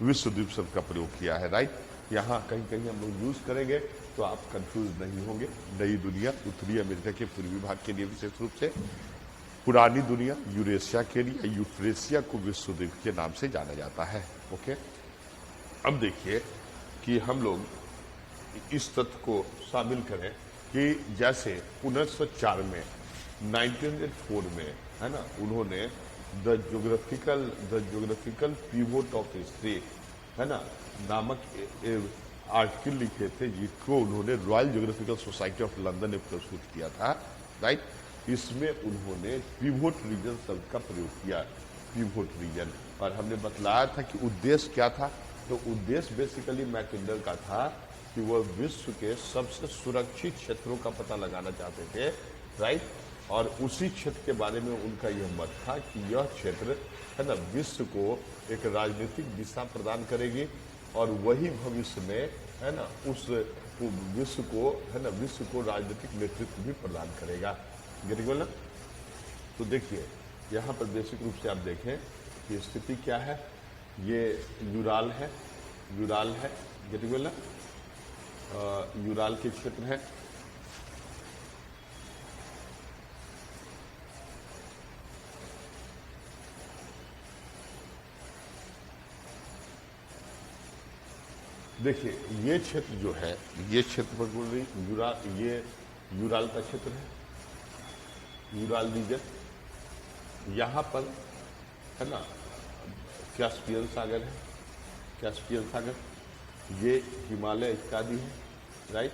विश्व द्वीप शब्द का प्रयोग किया है, राइट। यहाँ कहीं कहीं हम लोग यूज करेंगे तो आप कंफ्यूज नहीं होंगे। नई दुनिया उत्तरी अमेरिका के पूर्वी भाग के लिए विशेष रूप से, पुरानी दुनिया यूरेशिया के लिए, यूफ्रेशिया को विश्व द्वीप के नाम से जाना जाता है। ओके, अब देखिए कि हम लोग इस तथ्य को शामिल करें कि जैसे 1904 में 1904 में है ना उन्होंने the geographical pivot of history है ना नामक आर्टिकल लिखे थे, जिसको उन्होंने royal geographical society of London ने प्रस्तुत किया था, राइट। इसमें उन्होंने पिवोट रीजन शब्द का प्रयोग किया, पिवोट रीजन। और हमने बतलाया था कि उद्देश्य क्या था। तो उद्देश्य बेसिकली मैकिंडर का था कि वह विश्व के सबसे सुरक्षित क्षेत्रों का पता लगाना चाहते थे, राइट। और उसी क्षेत्र के बारे में उनका यह मत था कि यह क्षेत्र है ना विश्व को एक राजनीतिक दिशा प्रदान करेगी और वही भविष्य में है ना उस विश्व को है ना विश्व को राजनीतिक नेतृत्व भी प्रदान करेगा। गेटिंग ना। तो देखिए यहाँ पर बेसिक रूप से आप देखें कि स्थिति क्या है। ये यूराल है, गेटिंग ना, यूराल के क्षेत्र है। देखिए ये क्षेत्र जो है, ये क्षेत्र पर बोल रही ये यूराल का क्षेत्र है, यूराल रीजन। यहाँ पर है ना कैस्पियन सागर है, कैस्पियन सागर, ये हिमालय इत्यादि है, राइट।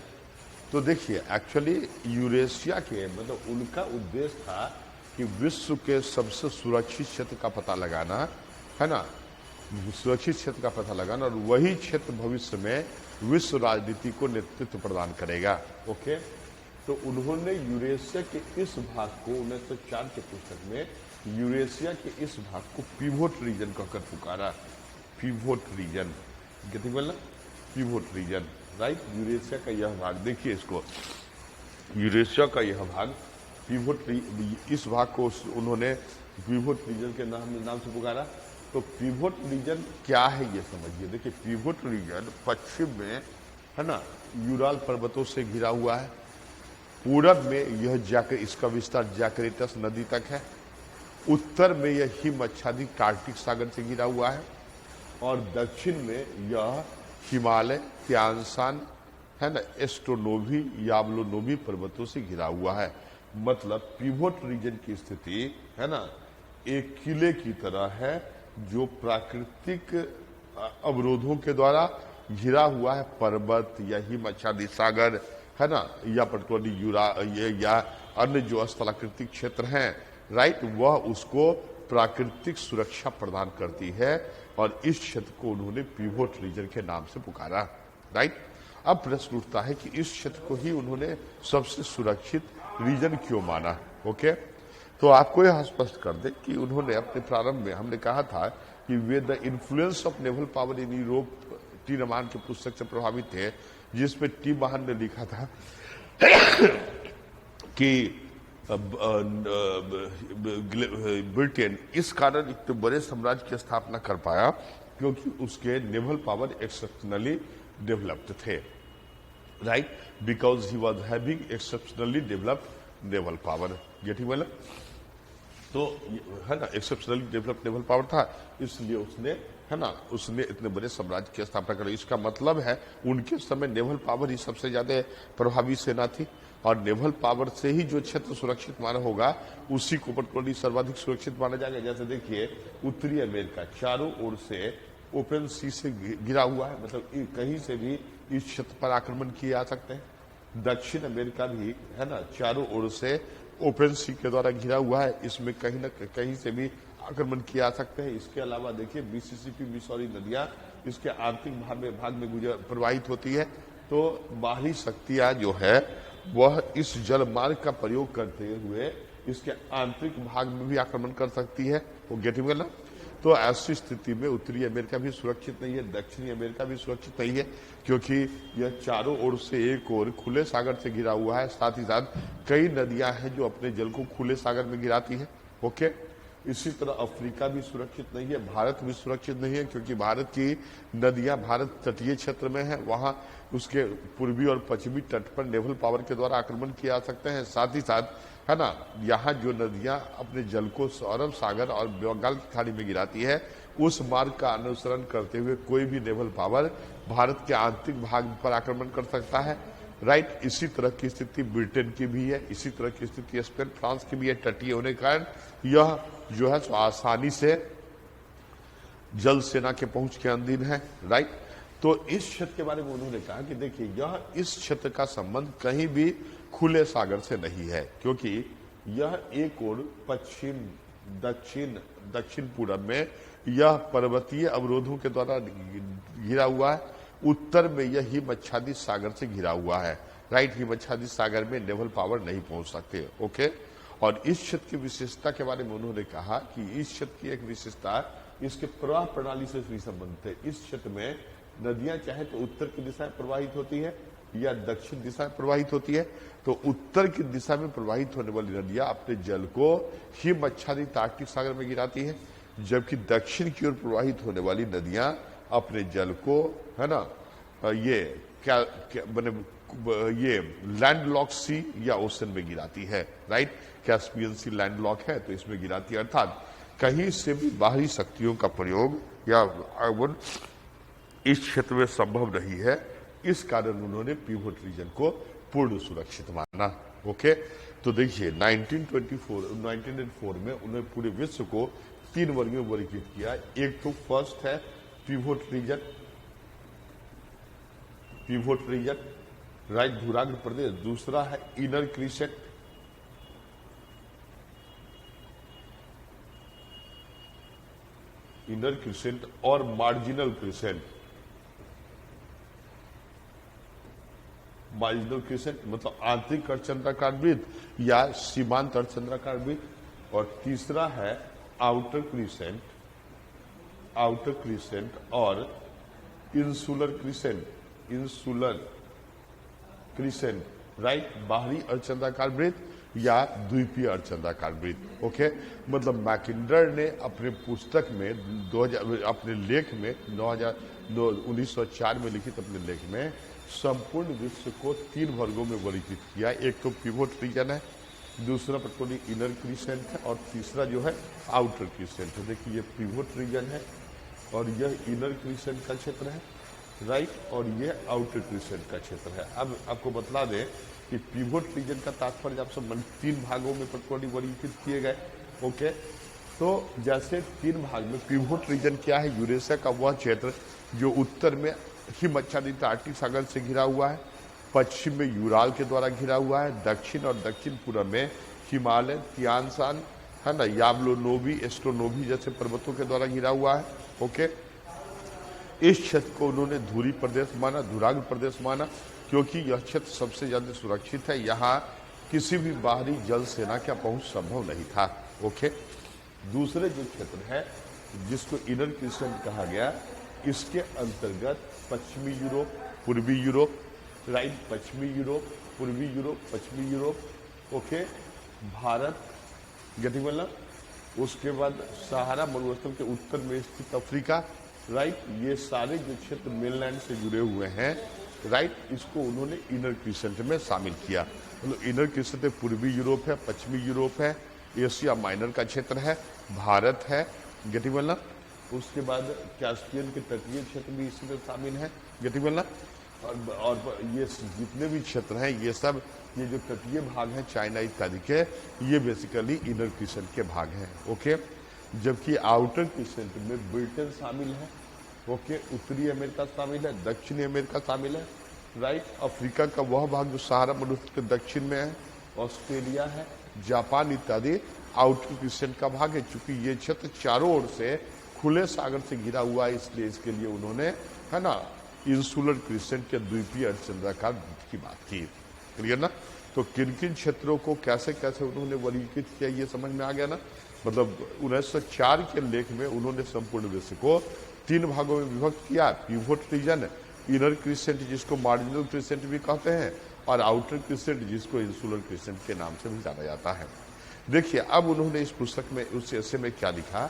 तो देखिए एक्चुअली यूरेशिया के मतलब उनका उद्देश्य था कि विश्व के सबसे सुरक्षित क्षेत्र का पता लगाना है ना, सुरक्षित क्षेत्र का पता लगाना, और वही क्षेत्र भविष्य में विश्व राजनीति को नेतृत्व प्रदान करेगा। ओके, तो उन्होंने यूरेशिया के इस भाग को 1904 के पुस्तक में यूरेशिया के इस भाग को पिवोट रीजन कहकर पुकारा। पिवोट रीजन, कितनी बोलना, पिवोट रीजन, राइट। यूरेशिया का यह भाग, देखिए इसको, यूरेशिया का यह भाग पिवोट, इस भाग को उन्होंने पिवोट रीजन के नाम से पुकारा। तो पिवोट रीजन क्या है ये समझिए। देखिए, पिवोट रीजन पश्चिम में है ना यूराल पर्वतों से घिरा हुआ है, पूरब में यह इसका विस्तार जैकरेटस नदी तक है, उत्तर में यह हिम आच्छादित आर्कटिक सागर से घिरा हुआ है, और दक्षिण में यह हिमालय, त्यानसान है ना, एस्टोनोवी, यावलोनोवी पर्वतों से घिरा हुआ है। मतलब पिवोट रीजन की स्थिति है ना एक किले की तरह है जो प्राकृतिक अवरोधों के द्वारा घिरा हुआ है, पर्वत या हिम आच्छादित सागर है ना, या पर्टिकुलरली या अन्य जो स्थलाकृतिक क्षेत्र हैं, राइट, वह उसको प्राकृतिक सुरक्षा प्रदान करती है, और इस क्षेत्र को उन्होंने पिवोट रीजन के नाम से पुकारा, राइट। अब प्रश्न उठता है कि इस क्षेत्र को ही उन्होंने सबसे सुरक्षित रीजन क्यों माना। ओके, तो आपको यह स्पष्ट कर दे कि उन्होंने अपने प्रारंभ में, हमने कहा था कि way the influence of naval power in Europe, टी रमान के पुस्तक से प्रभावित थे, जिसमें टी महान ने लिखा था कि ब्रिटेन इस कारण एक बड़े साम्राज्य की स्थापना कर पाया क्योंकि उसके नेवल पावर एक्सेप्शनली डेवलप्ड थे, right, because he was having exceptionally developed naval power. Getting well, तो है ना एक्सेप्शनली डेवलप्ड नेवल पावर था, इसलिए उसने है ना उसने इतने बड़े साम्राज्य की स्थापना करी। इसका मतलब है उनके समय नेवल पावर ही सबसे ज्यादा प्रभावी सेना थी, और नेवल पावर से ही जो क्षेत्र सुरक्षित माना होगा उसी को पर्टिकुलरली सर्वाधिक सुरक्षित माना जाएगा। जैसे देखिए, उत्तरी अमेरिका चारों ओर से ओपन सी से घिरा हुआ है, मतलब कहीं से भी इस क्षेत्र पर आक्रमण किए जा सकते हैं। दक्षिण अमेरिका भी है ना चारों ओर से ओपन सी के द्वारा घिरा हुआ है, इसमें कहीं न कहीं से भी आक्रमण किए जा सकते हैं। इसके अलावा देखिए, मिसिसिपी, मिसौरी नदियां इसके आर्थिक भाग में प्रवाहित होती है, तो बाहरी शक्तियां जो है वह इस जलमार्ग का प्रयोग करते हुए इसके आंतरिक भाग में भी आक्रमण कर सकती है। वो गेटिंग वेल ना, तो ऐसी स्थिति में उत्तरी अमेरिका भी सुरक्षित नहीं है, दक्षिणी अमेरिका भी सुरक्षित नहीं है, क्योंकि यह चारों ओर से एक ओर खुले सागर से घिरा हुआ है, साथ ही साथ कई नदियां हैं जो अपने जल को खुले सागर में गिराती है। ओके, इसी तरह अफ्रीका भी सुरक्षित नहीं है, भारत भी सुरक्षित नहीं है, क्योंकि भारत की नदियां भारत तटीय क्षेत्र में है, वहां उसके पूर्वी और पश्चिमी तट पर नेवल पावर के द्वारा आक्रमण किए जा सकते हैं। साथ ही साथ है ना यहाँ जो नदियां अपने जल को अरब सागर और बंगाल की खाड़ी में गिराती है, उस मार्ग का अनुसरण करते हुए कोई भी नेवल पावर भारत के आंतरिक भाग पर आक्रमण कर सकता है, राइट। इसी तरह की स्थिति ब्रिटेन की भी है, इसी तरह की स्थिति स्पेन, फ्रांस की भी है। तटीय होने के कारण यह जो है आसानी से जल सेना के पहुंच के अधीन है, राइट। तो इस क्षेत्र के बारे में उन्होंने कहा कि देखिए, यह इस क्षेत्र का संबंध कहीं भी खुले सागर से नहीं है, क्योंकि यह एक ओर पश्चिम, दक्षिण पूर्व में यह पर्वतीय अवरोधों के द्वारा घिरा हुआ है, उत्तर में यह हिम आच्छादित सागर से घिरा हुआ है, राइट। हिम आच्छादित सागर में नेवल पावर नहीं पहुंच सकते। ओके, और इस क्षेत्र की विशेषता के बारे में उन्होंने कहा कि इस क्षेत्र की एक विशेषता इसके प्रवाह प्रणाली से भी संबंधित है। इस क्षेत्र में नदियां चाहे तो उत्तर की दिशा में प्रवाहित होती है या दक्षिण दिशा में प्रवाहित होती है। तो उत्तर की दिशा में प्रवाहित होने वाली नदियां अपने जल को हिम आच्छादित आर्कटिक सागर में गिराती है, जबकि दक्षिण की ओर प्रवाहित होने वाली नदियां अपने जल को है ना ये ये लैंडलॉक सी या ओशन में गिराती है, राइट। कैस्पियन सी लैंडलॉक है तो इसमें गिराती है, अर्थात कहीं से भी बाहरी शक्तियों का प्रयोग या इस क्षेत्र में संभव नहीं है। इस कारण उन्होंने पिवोट रीजन को पूर्ण सुरक्षित माना। ओके, तो देखिए 1904 में उन्होंने पूरे विश्व को 3 वर्गों में वर्गीकृत किया। एक तो फर्स्ट है पिवोट रीजन, राइट, धुराग्र प्रदेश। दूसरा है इनर क्रीसेंट, इनर क्रिसेंट और मार्जिनल क्रिसेंट। मार्जिनल क्रिसेंट मतलब आंतरिक अर्धचंद्राकार वृत्त या सीमांत अर्धचंद्राकार वृत्त। और तीसरा है आउटर क्रिसेंट, आउटर क्रिसेंट और insular crescent, insular crescent, right, बाहरी अर्धचंद्राकार वृत्त या द्वीपीय अर्धचंद्राकार वृत्त। ओके, मतलब मैकिंडर ने अपने पुस्तक में 2000 अपने लेख में 1904 में लिखित अपने लेख में संपूर्ण विश्व को 3 वर्गों में वर्गीकृत किया। एक तो पिवोट रीजन है, दूसरा पर्टिकुलरली इनर क्रिसेंट है और तीसरा जो है आउटर क्रिसेंट है। देखिए ये पिवोट रीजन है और यह इनर क्रिसेंट का क्षेत्र है, राइट, और यह आउटर क्रिसेंट का क्षेत्र है। अब आपको बतला दें कि पिवोट रीजन का तात्पर्य आप सब 3 भागों में पर्टिकुलरली वर्गीकृत किए गए। ओके, तो जैसे 3 भाग में पिवोट रीजन क्या है, यूरेशिया का वह क्षेत्र जो उत्तर में हिम आच्छादित आर्कटिक सागर से घिरा हुआ है, पश्चिम में यूराल के द्वारा घिरा हुआ है, दक्षिण और दक्षिण पूर्व में हिमालय, तियानसान, है ना, याब्लोनोवी, एस्ट्रोनोवी जैसे पर्वतों के द्वारा घिरा हुआ है। ओके, इस क्षेत्र को उन्होंने धुरी प्रदेश माना, धुराग्र प्रदेश माना, क्योंकि यह क्षेत्र सबसे ज्यादा सुरक्षित है, यहाँ किसी भी बाहरी जल सेना का पहुंच संभव नहीं था। ओके, दूसरे जो क्षेत्र है जिसको इनर क्रिसेंट कहा गया, इसके अंतर्गत पश्चिमी यूरोप, पूर्वी यूरोप, राइट, पश्चिमी यूरोप, पूर्वी यूरोप, पश्चिमी यूरोप, ओके, भारत, गेटिंग मतलब, उसके बाद सहारा मरुस्थल के उत्तर में स्थित अफ्रीका, राइट, ये सारे जो क्षेत्र मेनलैंड से जुड़े हुए हैं, राइट, इसको उन्होंने इनर क्रिसेंट में शामिल किया। मतलब इनर क्रिसेंट में पूर्वी यूरोप है, पश्चिमी यूरोप है, एशिया माइनर का क्षेत्र है, भारत है, गेटिंग मतलब, उसके बाद कैस्पियन के तटीय क्षेत्र भी इसी में शामिल है, गेटिंग मतलब, और ये जितने भी क्षेत्र हैं ये सब, ये जो तटीय भाग हैं चाइना इत्यादि के, ये बेसिकली इनर क्रिसेंट के भाग हैं। ओके, जबकि आउटर क्रिसेंट में ब्रिटेन शामिल है, ओके, उत्तरी अमेरिका शामिल है, दक्षिणी अमेरिका शामिल है, राइट, अफ्रीका का वह भाग जो सहारा मरुस्थल के दक्षिण में है, ऑस्ट्रेलिया है, जापान इत्यादि आउटर क्रिसेंट का भाग है। चूंकि ये क्षेत्र चारों ओर से खुले सागर से घिरा हुआ है, इसलिए इसके लिए उन्होंने, है ना, इंसुलर क्रिसेंट के द्वीपीय अर्धचंद्राकार की बात की। क्लियर ना? तो किन किन क्षेत्रों को कैसे कैसे उन्होंने वर्गीकृत किया ये समझ में आ गया ना। मतलब 1904 के लेख में उन्होंने संपूर्ण विश्व को 3 भागों में विभक्त किया, पिवोट रीजन, इनर क्रिसेंट जिसको मार्जिनल क्रिसेंट भी कहते हैं, और आउटर क्रिसेंट जिसको इंसुलर क्रिसेंट के नाम से भी जाना जाता है। देखिए अब उन्होंने इस पुस्तक में उस ऐसे में क्या लिखा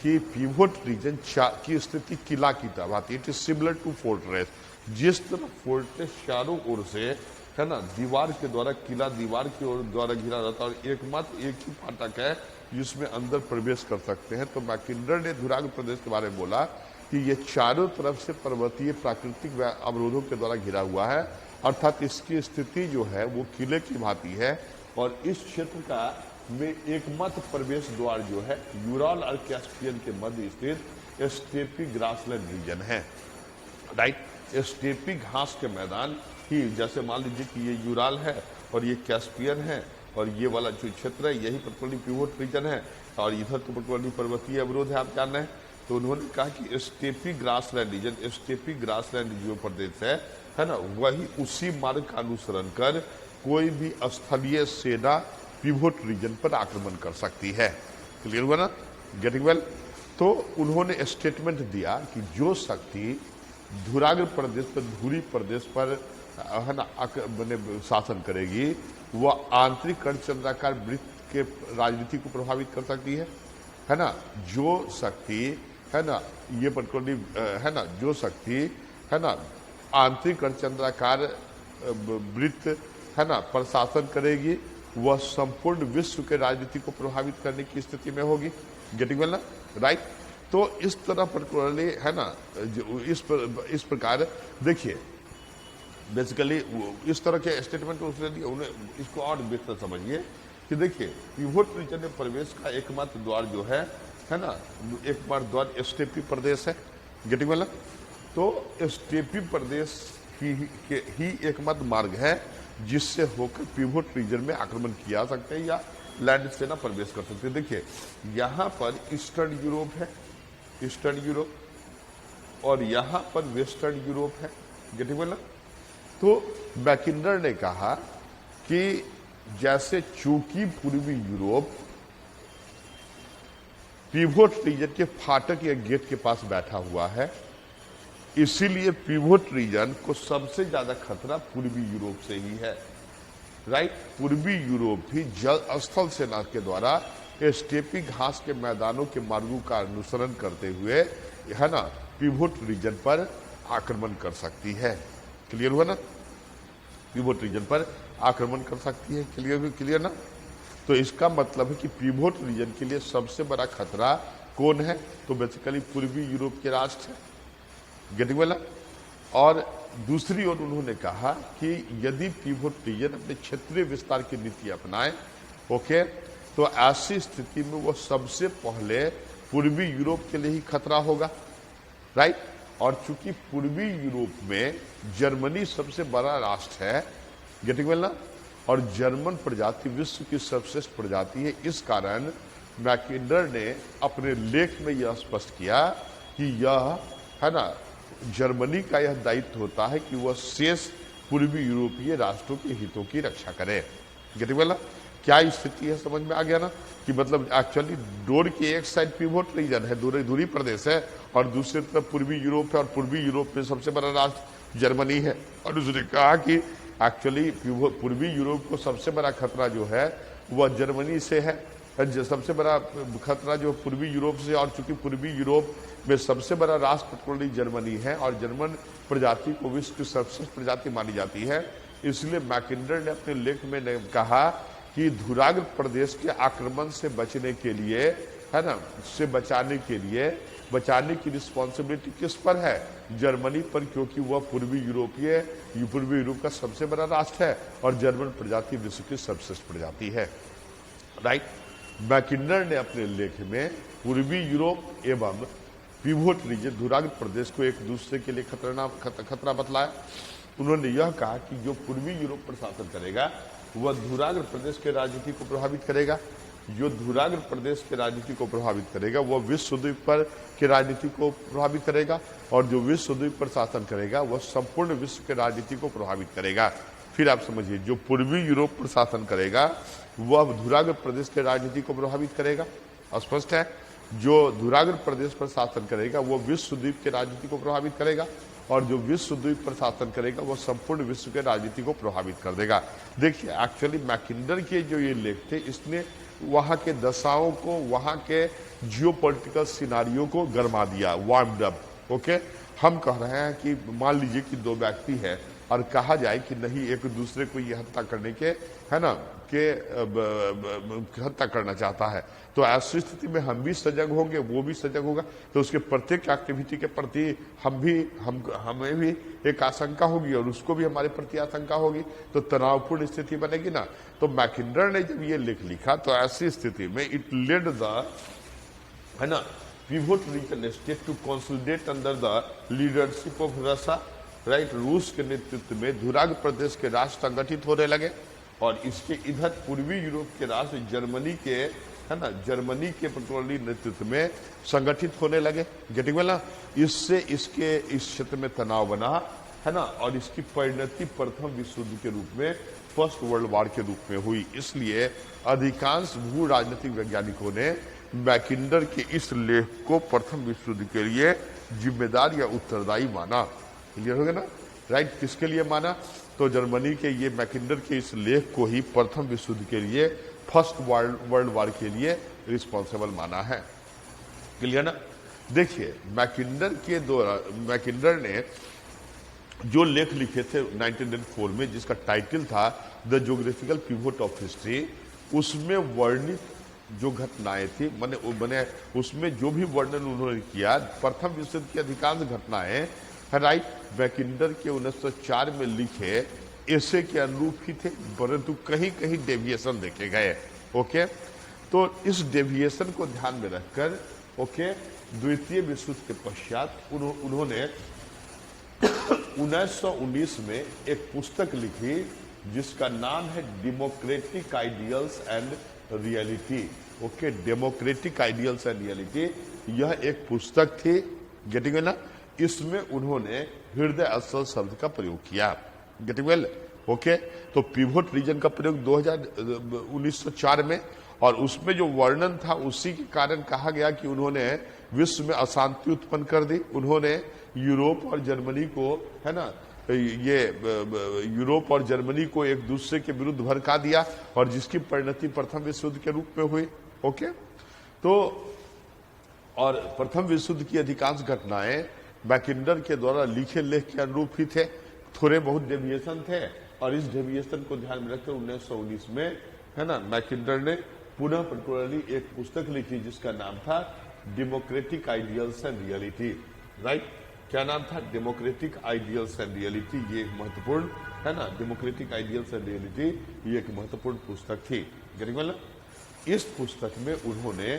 कि पिवोट रीजन की स्थिति किला की तरह आती है। It is similar to fortress. जिस तरह फोर्ट्रेस चारों ओर से, है ना, दीवार के द्वारा, किला दीवार की ओर द्वारा घिरा रहता है और एकमात्र एक ही फाटक है जिसमें अंदर प्रवेश कर सकते हैं। तो मैकिंडर ने धुराग्र प्रदेश के बारे में बोला कि ये चारों तरफ से पर्वतीय प्राकृतिक अवरोधों के द्वारा घिरा हुआ है, अर्थात इसकी स्थिति जो है वो किले की भांति है। और इस क्षेत्र का में एकमात्र प्रवेश द्वार जो है यूराल और कैस्पियन के मध्य स्थित स्टेपी ग्रासलैंड रीजन है, राइट। स्टेपी घास के मैदान ही, जैसे मान लीजिए कि ये यूराल है और ये कैस्पियन है और ये वाला जो क्षेत्र है यही पर्टिकुलरली पिवोट रीजन है, और इधर तो पर्टिकुलरली पर्वतीय अवरोध है, आप जान रहे हैं। तो उन्होंने कहा कि steppe grassland region, steppe grassland जो प्रदेश है ना, वही उसी मार्ग का अनुसरण कर कोई भी स्थलीय सेना पिवोट रीजन पर आक्रमण कर सकती है। क्लियर हुआ ना, गेटिंग वेल। तो उन्होंने स्टेटमेंट दिया कि जो शक्ति धुराग्र प्रदेश पर, धुरी प्रदेश पर, है ना, शासन करेगी, वह आंतरिक अर्धचंद्राकार वृत्त के राजनीति को प्रभावित कर सकती है ना। जो शक्ति, है ना, ये पर्टिकुलरली, है ना, जो शक्ति, है ना, आंतरिक अर्धचंद्राकार वृत्त, है ना, पर शासन करेगी, वह संपूर्ण विश्व के राजनीति को प्रभावित करने की स्थिति में होगी। गेटिंग वेल ना, राइट। तो इस तरह पर्टिकुलरली, है ना, इस प्रकार देखिए बेसिकली इस तरह के स्टेटमेंट उसने दिए। उन्हें इसको और बेहतर समझिए कि देखिए पिवोट रीजन में प्रवेश का एकमात्र द्वार जो है ना, एकमात्र द्वार स्टेपी प्रदेश है। गेटिंग वेल ना। तो स्टेपी प्रदेश ही एकमात्र मार्ग है जिससे होकर पिवोट रीजन में आक्रमण किया जा सकते हैं या लैंड सेना प्रवेश कर सकते हैं। देखिए यहाँ पर ईस्टर्न यूरोप है, ईस्टर्न यूरोप, और यहां पर वेस्टर्न यूरोप है। गेटिंग ना? तो मैकिन्डर ने कहा कि जैसे चूंकि पूर्वी यूरोप पिवोट रीजन के फाटक या गेट के पास बैठा हुआ है, इसीलिए पिवोट रीजन को सबसे ज्यादा खतरा पूर्वी यूरोप से ही है। राइट? पूर्वी यूरोप भी जल स्थल सेना के द्वारा स्टेपी घास के मैदानों के मार्गों का अनुसरण करते हुए, है ना, पिवोट रीजन पर आक्रमण कर सकती है। क्लियर हुआ ना? पिवोट रीजन पर आक्रमण कर सकती है। क्लियर ना? तो इसका मतलब है कि पिवोट रीजन के लिए सबसे बड़ा खतरा कौन है? तो बेसिकली पूर्वी यूरोप के राष्ट्र है। Getting well? और दूसरी ओर उन्होंने कहा कि यदि पिवोट रीजन अपने क्षेत्रीय विस्तार की नीति अपनाए, ओके, तो ऐसी स्थिति में वो सबसे पहले पूर्वी यूरोप के लिए ही खतरा होगा। राइट? और चूंकि पूर्वी यूरोप में जर्मनी सबसे बड़ा राष्ट्र है, गेटिंग वेल ना, और जर्मन प्रजाति विश्व की सर्वश्रेष्ठ प्रजाति है, इस कारण मैकिन्डर ने अपने लेख में यह स्पष्ट किया कि यह, है ना, जर्मनी का यह दायित्व होता है कि वह शेष पूर्वी यूरोपीय राष्ट्रों के हितों की रक्षा करे। गेटिंग वेल ना? क्या स्थिति है, समझ में आ गया ना? कि मतलब एक्चुअली डोर की एक साइड पिवोट रीजन है, दूरी प्रदेश है, और दूसरी तरफ पूर्वी यूरोप है, और पूर्वी यूरोप में सबसे बड़ा राष्ट्र जर्मनी है। और उसने कहा कि एक्चुअली पूर्वी यूरोप को सबसे बड़ा खतरा जो है वह जर्मनी से है, सबसे बड़ा खतरा जो पूर्वी यूरोप से। और चूंकि पूर्वी यूरोप में सबसे बड़ा राष्ट्र पेट्रोली जर्मनी है, और जर्मन प्रजाति को विश्व की सर्वश्रेष्ठ प्रजाति मानी जाती है, इसलिए मैकिन्डर ने अपने लेख में कहा कि धुराग्र प्रदेश के आक्रमण से बचने के लिए, है ना, से बचाने की रिस्पॉन्सिबिलिटी किस पर है? जर्मनी पर, क्योंकि वह पूर्वी यूरोप का सबसे बड़ा राष्ट्र है, और जर्मन प्रजाति विश्व की सर्वश्रेष्ठ प्रजाति है। राइट? मैकिन्डर ने अपने लेख में पूर्वी यूरोप एवं पिवोट रीजन, धुराग्र प्रदेश को एक दूसरे के लिए खतरा बतलाया। उन्होंने यह कहा कि जो पूर्वी यूरोप पर शासन करेगा वह धुराग्र प्रदेश के राजनीति को प्रभावित करेगा, जो धुराग्र प्रदेश के राजनीति को प्रभावित करेगा वह विश्व द्वीप पर के राजनीति को प्रभावित करेगा, और जो विश्व द्वीप पर शासन करेगा वह संपूर्ण विश्व के राजनीति को प्रभावित करेगा। फिर आप समझिए, जो पूर्वी यूरोप पर शासन करेगा वह धुराग्र प्रदेश के राजनीति को प्रभावित करेगा, स्पष्ट है। जो धुराग्र प्रदेश पर शासन करेगा वह विश्व द्वीप के राजनीति को प्रभावित करेगा, और जो विश्व द्वीप पर शासन करेगा वह संपूर्ण विश्व के राजनीति को प्रभावित कर देगा। देखिए, एक्चुअली मैकिन्डर के जो ये लेख थे, इसने वहां के दशाओं को, वहां के जियोपॉलिटिकल सिनारियो को गरमा दिया, वार्म्ड अप। ओके, हम कह रहे हैं कि मान लीजिए कि दो व्यक्ति है और कहा जाए कि नहीं, एक दूसरे को ये हत्या करने के, है ना, के हत्या करना चाहता है, तो ऐसी स्थिति में हम भी सजग होंगे, वो भी सजग होगा, तो उसके प्रत्येक एक्टिविटी के प्रति हमें भी एक आशंका होगी, और उसको भी हमारे प्रति आशंका होगी, तो तनावपूर्ण स्थिति बनेगी ना। तो मैकिन्डर ने जब ये लेख लिखा तो ऐसी स्थिति में इट लेड द, है ना, pivot region state to consolidate under the leadership of Russia. Right? रूस के नेतृत्व में धुराग्र प्रदेश के राष्ट्र संगठित होने लगे, और इसके इधर पूर्वी यूरोप के राष्ट्र जर्मनी के, है ना, जर्मनी के पेट्रोली नेतृत्व में संगठित होने लगे। गेटिंग वेल ना? इससे इसके इस क्षेत्र में तनाव बना, है ना, और इसकी परिणति प्रथम विश्व युद्ध के रूप में, फर्स्ट वर्ल्ड वॉर के रूप में हुई। इसलिए अधिकांश भू राजनीतिक वैज्ञानिकों ने मैकिन्डर के इस लेख को प्रथम विश्व युद्ध के लिए जिम्मेदार या उत्तरदायी माना। क्लियर हो गया ना? राइट? किसके लिए माना? तो जर्मनी के ये मैकिन्डर के इस लेख को ही प्रथम विश्व युद्ध के लिए, फर्स्ट वर्ल्ड वॉर के लिए रिस्पॉन्सिबल माना है। क्लियर ना? देखिए, मैकिन्डर ने जो लेख लिखे थे 1904 में, जिसका टाइटल था the geographical pivot of history, उसमें वर्णित जो घटनाएं थी, मैंने उसमें जो भी वर्णन उन्होंने किया, प्रथम विश्व युद्ध की अधिकांश घटनाएं, राइट, मैकिन्डर के 1904 में लिखे ऐसे के अनुरूप ही थे, परंतु कहीं कहीं डेविएशन देखे गए। ओके, तो इस डेविएशन को ध्यान में रखकर, ओके, द्वितीय विश्व युद्ध के पश्चात उन्होंने 1919 में एक पुस्तक लिखी जिसका नाम है democratic ideals and reality. Okay, democratic ideals and reality, यह एक पुस्तक थी, गेटिंग वेल ना। इसमें उन्होंने हृदय स्थल शब्द का प्रयोग किया, गेटिंग वेल, ओके। तो पिवोट रीजन का प्रयोग 1904 में, और उसमें जो वर्णन था उसी के कारण कहा गया कि उन्होंने विश्व में अशांति उत्पन्न कर दी। उन्होंने यूरोप और जर्मनी को, है ना, ये यूरोप और जर्मनी को एक दूसरे के विरुद्ध भड़का दिया, और जिसकी परिणति प्रथम विश्व युद्ध के रूप में हुई, ओके। तो और प्रथम विश्व युद्ध की अधिकांश घटनाएं मैकिंडर के द्वारा लिखे लेख के अनुरूप ही थे, थोड़े बहुत डेविएशन थे, और इस डेविएशन को ध्यान में रखकर 1919 में, है ना, मैकिंडर ने पुनः पर्टिकुलरली एक पुस्तक लिखी जिसका नाम था democratic ideals and reality, right. क्या नाम था? Democratic ideals and reality. ये एक महत्वपूर्ण, है ना, डेमोक्रेटिक आइडियल्स एंड रियलिटी, ये एक महत्वपूर्ण पुस्तक थी, गेटिंग वेल। इस पुस्तक में उन्होंने,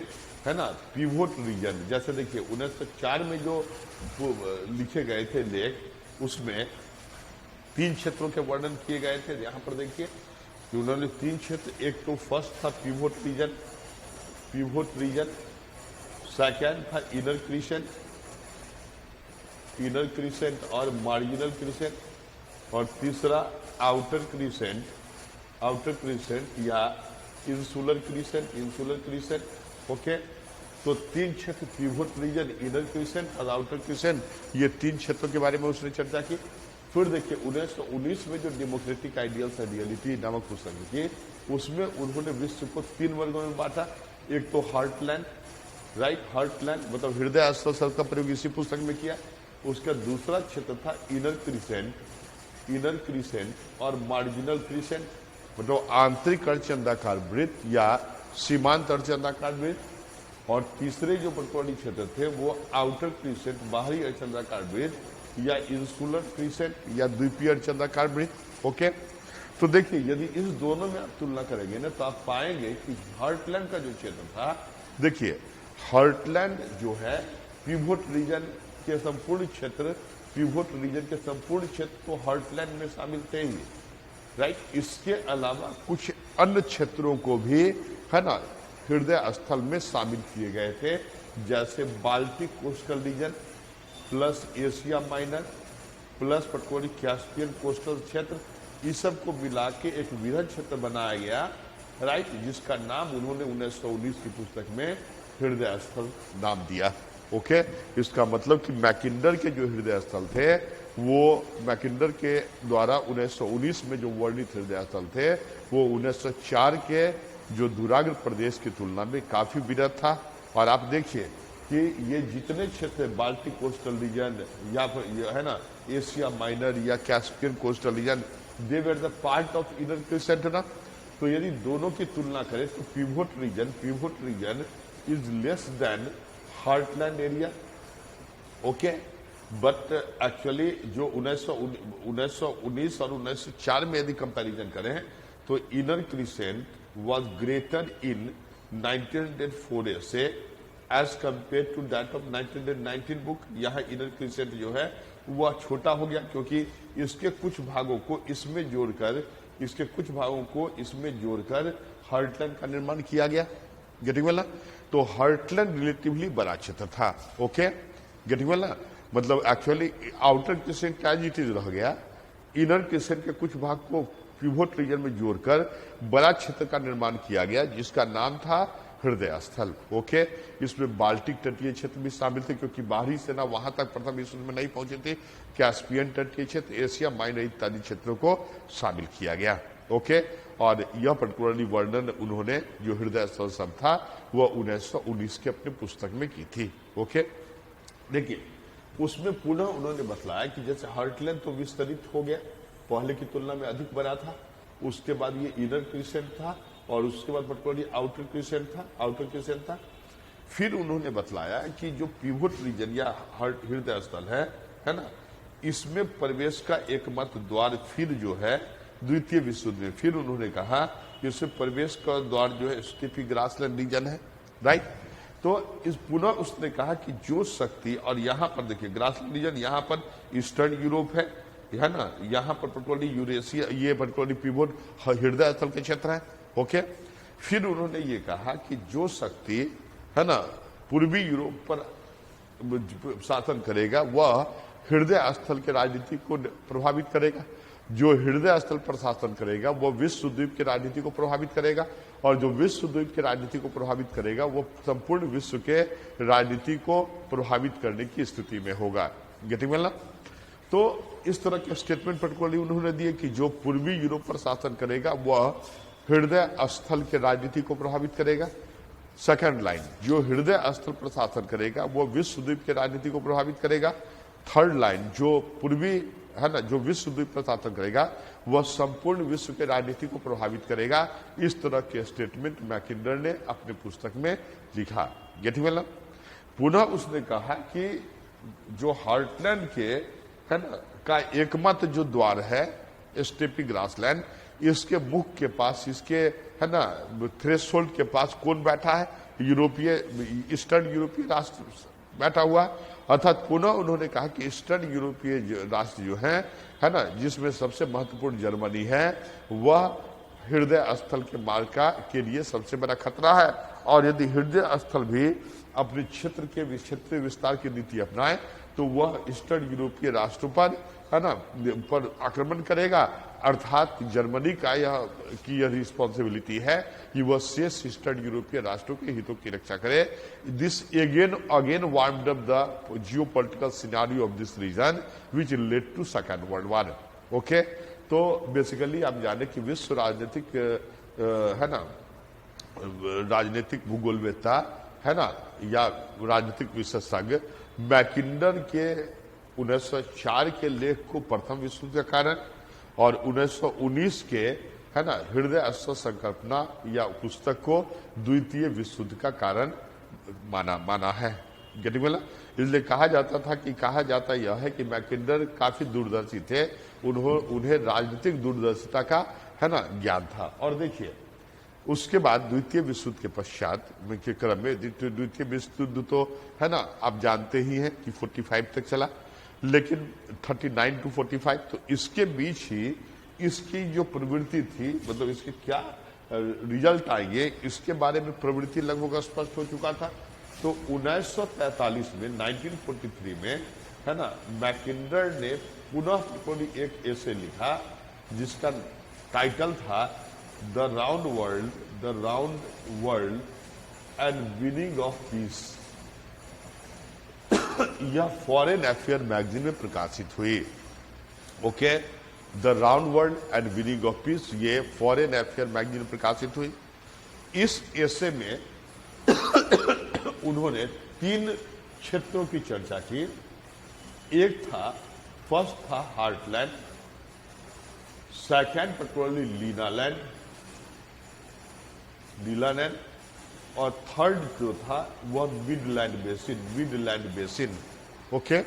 है ना, पिवोट रीजन, जैसे देखिए 1904 में जो लिखे गए थे लेख, उसमें 3 क्षेत्रों के वर्णन किए गए थे। यहां पर देखिए कि उन्होंने 3 क्षेत्र, एक तो फर्स्ट था पिवोट रीजन, सेकेंड था इनर क्रिसेंट और मार्जिनल क्रिसेंट, और तीसरा आउटर क्रिसेंट या इंसुलर क्रिसेंट, ओके। तो 3 क्षेत्र, पिवोट रीजन, इनर क्रिसेंट और आउटर क्रिसेंट, ये 3 क्षेत्रों के बारे में उसने चर्चा की। फिर देखिए 1919 में जो डेमोक्रेटिक आइडियल्स एंड रियलिटी नामक पुस्तक लिखी, उसमें उन्होंने विश्व को 3 वर्गों में बांटा। एक तो हार्टलैंड, राइट, हार्टलैंड मतलब हृदय स्थल शब्द का प्रयोग इसी पुस्तक में किया। उसका दूसरा क्षेत्र था इनर क्रिसेंट और मार्जिनल क्रिसेंट, मतलब आंतरिक अर्धचंद्राकार वृत्त या सीमांत अर्धचंद्राकार वृत्त। और तीसरे जो पर्टिकुलर क्षेत्र थे वो आउटर क्रिसेंट, बाहरी अर्धचंद्राकार वृत्त, या इंसुलर क्रिसेंट या द्वीपीय अर्धचंद्राकार वृत्त, ओके। तो देखिए यदि इस दोनों में आप तुलना करेंगे ना, तो आप पाएंगे कि हार्टलैंड का जो क्षेत्र था, देखिए हार्टलैंड जो है पिवोट रीजन के संपूर्ण क्षेत्र, तो हार्टलैंड में शामिल थे ही, राइट। इसके अलावा कुछ अन्य क्षेत्रों को भी, है ना, हृदय स्थल में शामिल किए गए थे, जैसे Baltic coastal region plus Asia minor plus particularly Caspian coastal क्षेत्र, इस सब को मिला के एक वृहद क्षेत्र बनाया गया, राइट, जिसका नाम उन्होंने 1919 की पुस्तक में हृदय स्थल नाम दिया, ओके। इसका मतलब कि मैकिंडर के जो हृदय स्थल थे, वो मैकिंडर के द्वारा 1919 में जो वर्णित हृदय स्थल थे, वो 1904 के जो दुराग्र प्रदेश की तुलना में काफी वृहद था। और आप देखिए कि ये जितने क्षेत्र बाल्टिक कोस्टल रीजन या फिर, है ना, एशिया माइनर या Caspian coastal region, they were the part of inner crescent ना। तो यदि दोनों की तुलना करें तो pivot region is less than heartland area, okay. But actually जो 1919 और 1904 में यदि कंपैरिजन करें तो inner crescent was greater in 1904 से as compare to that of 1919 book. यहाँ इनर क्रिसेंट जो है वह छोटा हो गया, क्योंकि इसके कुछ भागों को इसमें जोड़कर हार्टलैंड का निर्माण किया गया, गेटिंग वेल ना। तो हार्टलैंड रिलेटिवली बड़ा क्षेत्र था, ओके, गेटिंग वेल ना। मतलब actually outer crescent as it is रह गया, इनर क्रिसेंट के कुछ भाग को पिवोट रीजन में जोड़कर बड़ा क्षेत्र का निर्माण किया गया, जिसका नाम था हृदय स्थल, ओके। इसमें बाल्टिक तटीय क्षेत्र भी शामिल थे, क्योंकि बाहरी सेना वहां तक प्रथम विश्व में नहीं पहुंचे थे। कैस्पियन तटीय क्षेत्र, एशिया माइनर इत्यादि क्षेत्रों को शामिल किया गया, ओके। और यह पर्टिकुलरली वर्णन उन्होंने जो हृदय स्थल शब्द था वह 1919 के अपने पुस्तक में की थी, ओके। देखिए उसमें पुनः उन्होंने बतलाया कि जैसे हार्टलैंड तो विस्तरित हो गया, पहले की तुलना में अधिक बड़ा था, उसके बाद ये इनर क्रिसेंट था, और उसके बाद पर्टिकुलरली आउटर क्रिसेंट था। फिर उन्होंने बतलाया कि जो पिवोट रीजन या हृदय स्थल है ना, इसमें प्रवेश का एकमात्र द्वार फिर जो है द्वितीय विश्व युद्ध में, फिर उन्होंने कहा कि उससे प्रवेश का द्वार जो है स्टीपी ग्रासलैंड रीजन है, राइट। तो इस पुनः उसने कहा कि जो शक्ति, और यहाँ पर देखिए ग्रासलैंड रीजन, यहाँ पर ईस्टर्न यूरोप है ना, यहाँ पर पर्टिकुलरली यूरेशिया, ये पर्टिकुलरली पिवोट हृदय स्थल के क्षेत्र है, ओके। फिर उन्होंने ये कहा कि जो शक्ति, है ना, पूर्वी यूरोप पर शासन करेगा वह हृदय स्थल के राजनीति को प्रभावित करेगा। जो हृदय स्थल पर शासन करेगा वह विश्व द्वीप की राजनीति को प्रभावित करेगा, और जो विश्व द्वीप की राजनीति को प्रभावित करेगा वो संपूर्ण विश्व के राजनीति को प्रभावित करने की स्थिति में होगा। गेटिंग वेल ना? तो इस तरह के स्टेटमेंट पर्टिकुलरली उन्होंने दिए कि जो पूर्वी यूरोप पर शासन करेगा वह हृदय स्थल के राजनीति को प्रभावित करेगा। सेकंड लाइन, जो हृदय स्थल पर शासन करेगा वह विश्व द्वीप के राजनीति को प्रभावित करेगा। थर्ड लाइन, जो पूर्वी है ना, जो विश्व द्वीप पर शासन करेगा वह संपूर्ण विश्व के राजनीति को प्रभावित करेगा। इस तरह के स्टेटमेंट मैकिंडर ने अपने पुस्तक में लिखा। गेटिंग वेल ना? पुनः उसने कहा कि जो हार्टलैंड के है ना का एकमात्र जो द्वार है स्टेपी ग्रासलैंड, इसके मुख के पास, इसके है ना थ्रेशोल्ड के पास कौन बैठा है? यूरोपीय, ईस्टर्न यूरोपीय राष्ट्र बैठा हुआ। अर्थात पुनः उन्होंने कहा कि ईस्टर्न यूरोपीय राष्ट्र जो है ना, जिसमें सबसे महत्वपूर्ण जर्मनी है, वह हृदय स्थल के मार्का के लिए सबसे बड़ा खतरा है। और यदि हृदय स्थल भी अपने क्षेत्र के क्षेत्रीय विस्तार की नीति अपनाए तो वह ईस्टर्न यूरोपीय राष्ट्रों पर है ना पर आक्रमण करेगा। अर्थात जर्मनी का यह रिस्पॉन्सिबिलिटी है कि वह शेष ईस्टर्न यूरोपीय राष्ट्रों के हितों की रक्षा करे। This again warmed up the geopolitical scenario of this region which led to second world war. Okay, तो बेसिकली आप जाने कि विश्व राजनीतिक है ना राजनीतिक भूगोलवेत्ता है ना या राजनीतिक विशेषज्ञ मैकिंडर के 1904 के लेख को प्रथम विश्व युद्ध का कारण और 1919 के है ना हृदय स्थल संकल्पना या पुस्तक को द्वितीय विश्व युद्ध का कारण माना है। Getting well? इसलिए कहा जाता यह है कि मैकिंडर काफी दूरदर्शी थे। उन्हें राजनीतिक दूरदर्शिता का है ना ज्ञान था। और देखिए उसके बाद द्वितीय विश्व युद्ध के पश्चात के क्रम में द्वितीय विश्व युद्ध तो है ना आप जानते ही हैं कि 45 तक चला, लेकिन 39 to 45, तो इसके बीच ही इसकी जो प्रवृत्ति थी, मतलब इसके क्या रिजल्ट आएंगे इसके बारे में प्रवृत्ति लगभग स्पष्ट हो चुका था। तो 1943 में 1943 में है ना मैकिंडर ने पुनः एक ऐसे लिखा जिसका टाइटल था the round world and winning of peace. यह फॉरेन अफेयर मैगजीन में प्रकाशित हुई। Okay, the round world and winning of peace, ये फॉरेन अफेयर मैगजीन में प्रकाशित हुई। इस ऐसे में उन्होंने 3 क्षेत्रों की चर्चा की। फर्स्ट था हार्टलैंड, सेकेंड पर्टिकुलरली लीलालैंड, और थर्ड जो था वह मिडलैंड बेसिन। ओके,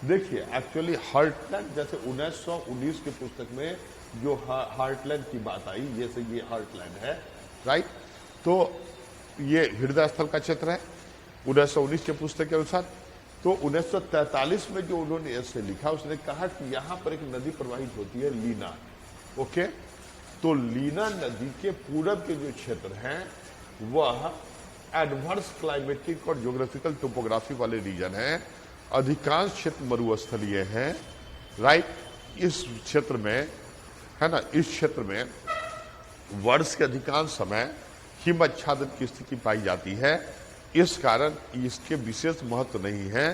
देखिए एक्चुअली हार्टलैंड, जैसे 1919 की पुस्तक में जो हार्टलैंड की बात आई, जैसे ये हार्टलैंड है, राइट, तो ये हृदय स्थल का क्षेत्र है 1919 के पुस्तक के अनुसार। तो 1943 में जो उन्होंने ऐसे लिखा, उसने कहा कि यहां पर एक नदी प्रवाहित होती है लीना। ओके, तो लीना नदी के पूरब के जो क्षेत्र हैं वह एडवर्स क्लाइमेटिक और ज्योग्राफिकल टोपोग्राफी वाले रीजन हैं। अधिकांश क्षेत्र मरुस्थलीय हैं, राइट। इस क्षेत्र में है ना, इस क्षेत्र में वर्ष के अधिकांश समय हिम आच्छादन की स्थिति पाई जाती है। इस कारण इसके विशेष महत्व नहीं है।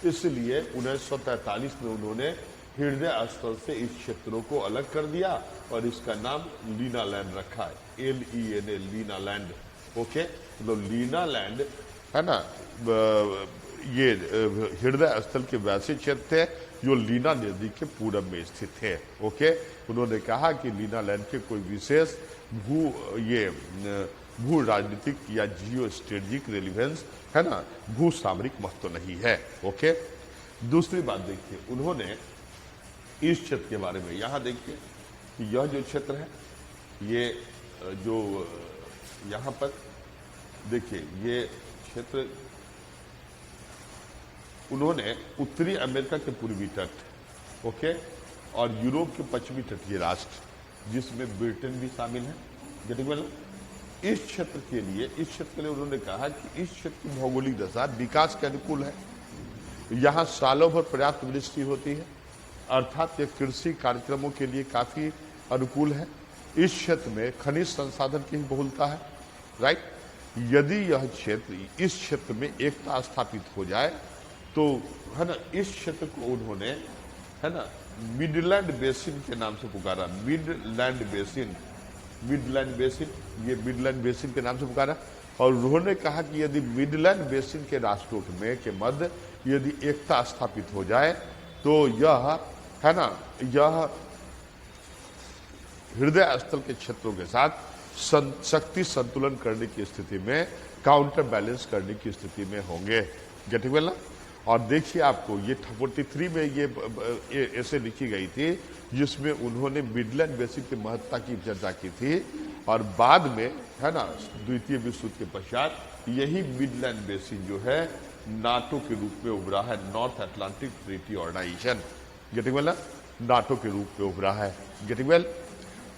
इसलिए 1943 में उन्होंने हृदय स्थल से इस क्षेत्रों को अलग कर दिया और इसका नाम लीनालैंड रखा है, LENA, लीनालैंड। ओके, तो लीनालैंड है ना, ये हृदय स्थल के वैसे क्षेत्र थे जो लीना नदी के पूरब में स्थित थे। ओके, उन्होंने कहा कि लीनालैंड के कोई विशेष भू राजनीतिक या जियो स्ट्रेटेजिक रेलिवेंस है ना, भू सामरिक महत्व नहीं है। ओके, दूसरी बात देखिए, उन्होंने इस क्षेत्र के बारे में, यहां देखिए कि यह जो क्षेत्र है, ये जो यहां पर देखिए ये क्षेत्र, उन्होंने उत्तरी अमेरिका के पूर्वी तट, ओके, और यूरोप के पश्चिमी तटीय राष्ट्र जिसमें ब्रिटेन भी शामिल है, गेटिंग वेल, इस क्षेत्र के लिए उन्होंने कहा कि इस क्षेत्र की भौगोलिक दशा विकास के अनुकूल है। यहाँ सालों भर पर्याप्त वृष्टि होती है, अर्थात ये कृषि कार्यक्रमों के लिए काफी अनुकूल है। इस क्षेत्र में खनिज संसाधन की बहुलता है, राइट। यदि यह क्षेत्र, इस क्षेत्र में एकता स्थापित हो जाए तो, है ना, इस क्षेत्र को उन्होंने, है ना, मिडलैंड बेसिन के नाम से पुकारा। मिडलैंड बेसिन, ये मिडलैंड बेसिन के नाम से पुकारा। और उन्होंने कहा कि यदि मिडलैंड बेसिन के राष्ट्रों में के मध्य यदि एकता स्थापित हो जाए तो यह, है ना, यह हृदय स्थल के क्षेत्रों के साथ शक्ति संतुलन करने की स्थिति में, काउंटर बैलेंस करने की स्थिति में होंगे। गेटिंग वेल ना। और देखिए आपको ये 43 में ये ऐसे लिखी गई थी जिसमें उन्होंने मिडलैंड बेसिन की महत्ता की चर्चा की थी। और बाद में, है ना, द्वितीय विश्व युद्ध के पश्चात यही मिडलैंड बेसिन जो है नाटो के रूप में उभरा है, North Atlantic Treaty Organization. Getting well ना, नाटो के रूप में उभरा है। Getting well.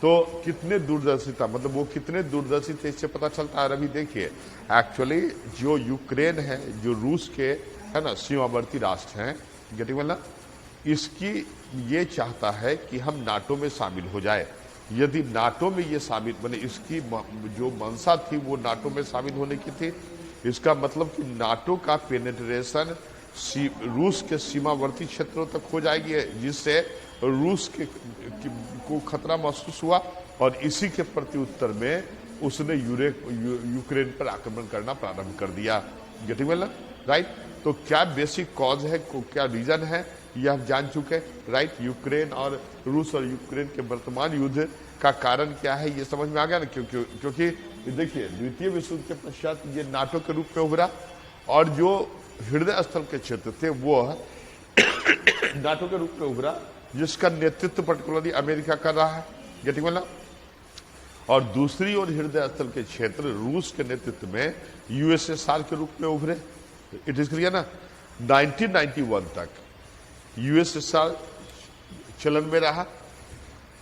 तो कितने दूरदर्शी था, मतलब वो कितने दूरदर्शी थे इससे पता चलता है। अभी देखिए एक्चुअली जो यूक्रेन है, जो रूस के, है ना, सीमावर्ती राष्ट्र हैं, गेटिंग वेल ना, इसकी ये चाहता है कि हम नाटो में शामिल हो जाए। यदि नाटो में ये शामिल, मैंने इसकी जो मंशा थी वो नाटो में शामिल होने की थी। इसका मतलब कि नाटो का पेनिट्रेशन रूस के सीमावर्ती क्षेत्रों तक हो जाएगी, जिससे रूस को खतरा महसूस हुआ और इसी के प्रति उत्तर में उसने यूक्रेन पर आक्रमण करना प्रारंभ कर दिया। Getting well, right. तो क्या बेसिक कॉज है, क्या रीजन है, यह हम जान चुके, राइट। यूक्रेन और रूस और यूक्रेन के वर्तमान युद्ध का कारण क्या है ये समझ में आ गया ना। क्योंकि देखिए द्वितीय विश्व युद्ध के पश्चात ये नाटो के रूप में उभरा और जो हृदय स्थल के क्षेत्र थे वो नाटो के रूप में उभरा, जिसका नेतृत्व पर्टिकुलरली अमेरिका कर रहा है। गेटिंग वेल ना। और दूसरी ओर हृदय स्थल के क्षेत्र रूस के नेतृत्व में यूएसएसआर के रूप में उभरे। इट इज क्लियर ना। 1991 तक यूएसएसआर चलन में रहा,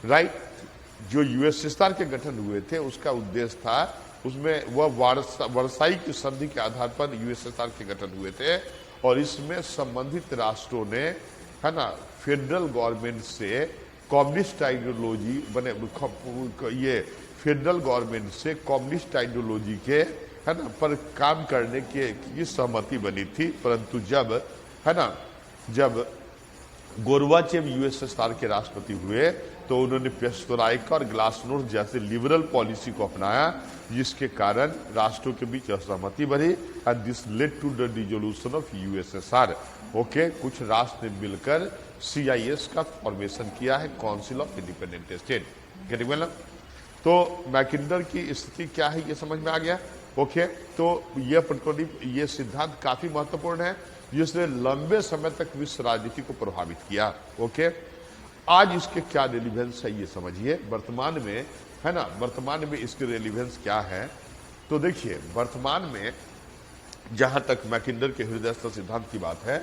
राइट। जो यूएसएसआर के गठन हुए थे उसका उद्देश्य था, उसमें वह वर्साई की संधि के आधार पर यूएसएसआर के गठन हुए थे और इसमें संबंधित राष्ट्रों ने, है ना, फेडरल गवर्नमेंट से कम्युनिस्ट आइडियोलॉजी बने, ये फेडरल गवर्नमेंट से कम्युनिस्ट आइडियोलॉजी के, है ना, पर काम करने की सहमति बनी थी। परंतु जब, है ना, जब गोरबाचेव यूएसएसआर के राष्ट्रपति हुए तो उन्होंने पेस्ट्रोइका और ग्लासनोस्ट जैसे लिबरल पॉलिसी को अपनाया, जिसके कारण राष्ट्रों के बीच असहमति बढ़ी and this led to the dissolution of USSR. Okay, कुछ राष्ट्र ने मिलकर सीआईएस का फॉर्मेशन किया है, council of independent state. Getting well. तो मैकिन्डर की स्थिति क्या है ये समझ में आ गया। ओके, तो यह पर्टिकुलरली ये सिद्धांत काफी महत्वपूर्ण है जिसने लंबे समय तक विश्व राजनीति को प्रभावित किया। ओके, आज इसके क्या रेलिवेंस है ये समझिए वर्तमान में, है ना, वर्तमान में इसकी रेलिवेंस क्या है। तो देखिए वर्तमान में जहां तक मैकिन्डर के हृदय स्थल सिद्धांत की बात है,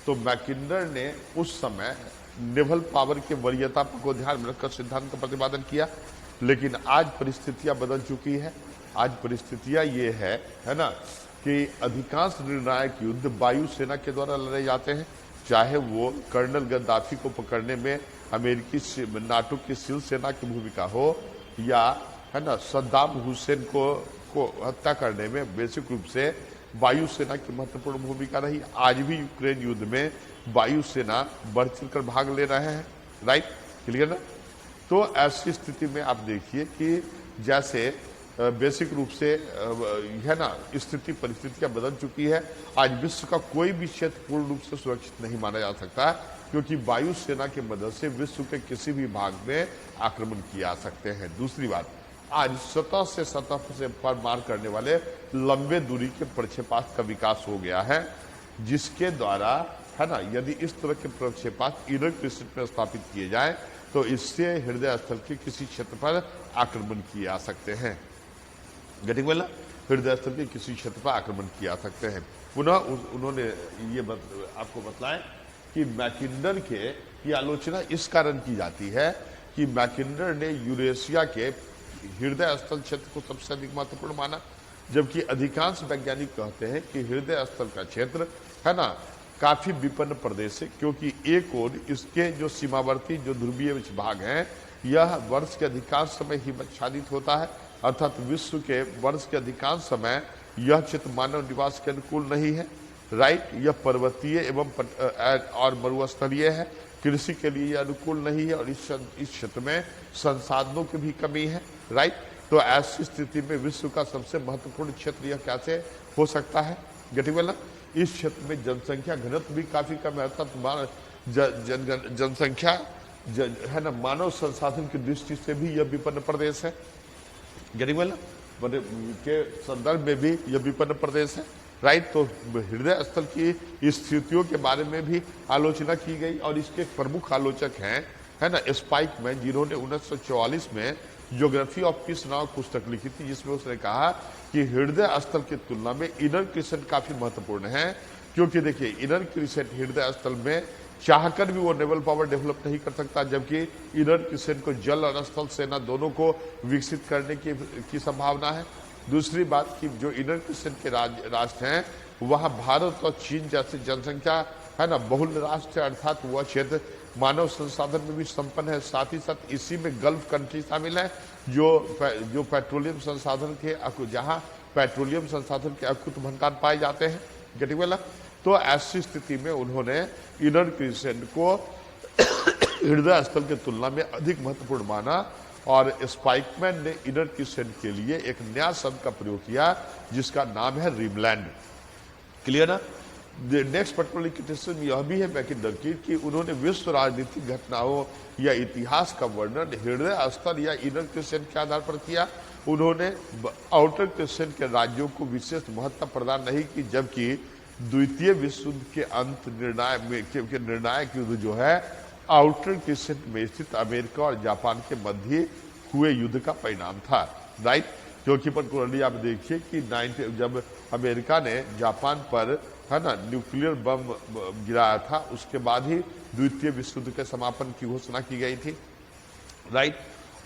तो मैकिन्डर ने उस समय नेवल पावर के वरीयता को ध्यान में रखकर सिद्धांत का प्रतिपादन किया, लेकिन आज परिस्थितियां बदल चुकी है। आज परिस्थितियां ये है ना, कि अधिकांश निर्णायक युद्ध वायुसेना के द्वारा लड़े जाते हैं, चाहे वो कर्नल गद्दाफी को पकड़ने में अमेरिकी नाटो की सिल सेना की भूमिका हो या, है ना, सद्दाम हुसैन को हत्या करने में बेसिक रूप से वायुसेना की महत्वपूर्ण भूमिका रही। आज भी यूक्रेन युद्ध में वायुसेना बढ़ चढ़कर भाग ले रहे हैं, राइट। क्लियर ना। तो ऐसी स्थिति में आप देखिए कि जैसे बेसिक रूप से, है ना, स्थिति परिस्थितियां बदल चुकी है। आज विश्व का कोई भी क्षेत्र पूर्ण रूप से सुरक्षित नहीं माना जा सकता, क्योंकि वायुसेना की मदद से विश्व के किसी भी भाग में आक्रमण किए जा सकते हैं। दूसरी बात, आज सतह से पर मार करने वाले लंबे दूरी के प्रक्षेपास्त्र का विकास हो गया है, जिसके द्वारा, है ना, यदि इस तरह के प्रक्षेपास्त्र इराक में स्थापित किए जाए तो इससे हृदय स्थल के किसी क्षेत्र पर आक्रमण किए जा सकते हैं। Getting well. हृदय स्थल के किसी क्षेत्र पर आक्रमण किए जा सकते हैं। पुनः उन्होंने ये आपको बतलाया कि मैकिन्डर की आलोचना इस कारण की जाती है कि मैकिन्डर ने यूरेशिया के हृदय स्थल क्षेत्र को सबसे अधिक महत्वपूर्ण माना, जबकि अधिकांश वैज्ञानिक कहते हैं कि हृदय स्थल का क्षेत्र है ना काफी विपन्न प्रदेश है, क्योंकि एक ओर इसके जो सीमावर्ती जो ध्रुवीय भाग हैं यह वर्ष के अधिकांश समय हिमच्छादित होता है, अर्थात विश्व के वर्ष के अधिकांश समय यह क्षेत्र मानव निवास के अनुकूल नहीं है। राइट, यह पर्वतीय एवं और मरुस्थलीय है, कृषि के लिए यह अनुकूल नहीं है और इस क्षेत्र में संसाधनों की भी कमी है। राइट, तो ऐसी स्थिति में विश्व का सबसे महत्वपूर्ण क्षेत्र यह कैसे हो सकता है? गेटिंग वेल ना? इस क्षेत्र में जनसंख्या घनत्व भी काफी कम है, अर्थात जनसंख्या है ना मानव संसाधन की दृष्टि से भी यह विपन्न प्रदेश है। गेटिंग वेल ना? के संदर्भ में भी यह विपन्न प्रदेश है। राइट, तो हृदय स्थल की स्थितियों के बारे में भी आलोचना की गई और इसके एक प्रमुख आलोचक हैं है ना स्पाइकमैन, जिन्होंने 1944 में ज्योग्राफी ऑफ पीस नामक पुस्तक लिखी थी, जिसमें उसने कहा कि हृदय स्थल की तुलना में इनर क्रिसेंट काफी महत्वपूर्ण है, क्योंकि देखिए इनर क्रिसेंट हृदय स्थल में चाहकर भी वो नेवल पावर डेवलप नहीं कर सकता, जबकि इनर क्रिसेंट को जल और स्थल सेना दोनों को विकसित करने की संभावना है। दूसरी बात कि जो इनर क्रिसेंट के राष्ट्र हैं वहां भारत और चीन जैसे जनसंख्या है ना बहुल राष्ट्र है, अर्थात वह क्षेत्र मानव संसाधन में भी संपन्न है। साथ ही साथ इसी में गल्फ कंट्री शामिल है जो पेट्रोलियम संसाधन के जहां पेट्रोलियम संसाधन के अकुत भंडार पाए जाते हैं। Getting well? तो ऐसी स्थिति में उन्होंने इनर क्रिसेंट को हृदय स्थल की तुलना में अधिक महत्वपूर्ण माना और स्पाइकमैन ने इनर क्रिसेंट के लिए एक नया शब्द का प्रयोग किया जिसका नाम है रिमलैंड। क्लियर ना? नेक्स्ट पर्टिकुलर क्रिटिसिज्म यह भी है मैकिंडर की कि उन्होंने विश्व राजनीतिक घटनाओं या इतिहास का वर्णन हृदय स्थल या इनर क्रिसेंट के आधार पर किया। उन्होंने आउटर क्रिसेंट के राज्यों को विशेष महत्व प्रदान नहीं की, जबकि द्वितीय विश्व युद्ध के अंत निर्णायक युद्ध जो है आउटर क्रिसेंट में स्थित अमेरिका और जापान के मध्य हुए युद्ध का परिणाम था। राइट, क्योंकि पर्टिकुलरली आप देखिए कि जब अमेरिका ने जापान पर है ना न्यूक्लियर बम गिराया था, उसके बाद ही द्वितीय विश्व युद्ध के समापन की घोषणा की गई थी। राइट,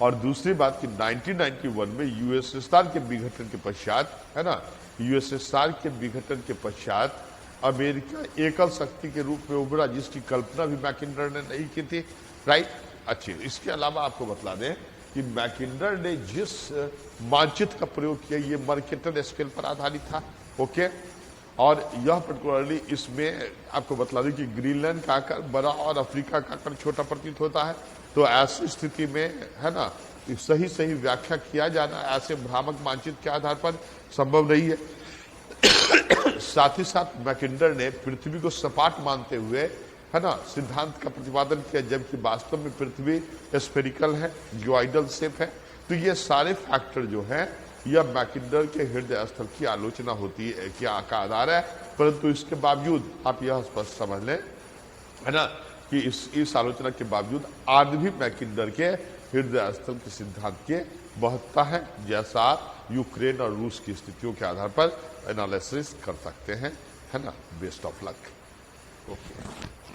और दूसरी बात कि 1991 में यूएसएसआर के विघटन के पश्चात है ना यूएसएसआर के विघटन के पश्चात अमेरिका एकल शक्ति के रूप में उभरा, जिसकी कल्पना भी मैकिंडर ने नहीं की थी। राइट, अच्छी। इसके अलावा आपको बता दें कि मैकिंडर ने जिस मानचित्र का प्रयोग किया ये मर्केटर स्केल पर आधारित था। ओके, और यह पर्टिकुलरली इसमें आपको बता दें कि ग्रीनलैंड का आकार बड़ा और अफ्रीका का आकार छोटा प्रतीत होता है। तो ऐसी स्थिति में है ना सही व्याख्या किया जाना ऐसे भ्रामक मानचित्र के आधार पर संभव नहीं है। साथ ही साथ मैकिंडर ने पृथ्वी को सपाट मानते हुए है ना सिद्धांत का प्रतिपादन किया, जबकि वास्तव में पृथ्वी स्फेरिकल है, ज्वाइडल शेप है। तो ये सारे फैक्टर जो हैं यह मैकिंडर के हृदय स्थल की आलोचना होती है क्या का आधार है, परंतु इसके बावजूद आप यह स्पष्ट समझ लें है ना कि इस आलोचना के बावजूद आज भी मैकिंडर के हृदय स्थल के सिद्धांत के महत्ता है, जैसा यूक्रेन और रूस की स्थितियों के आधार पर एनालिसिस कर सकते हैं है ना। Best of luck. ओके।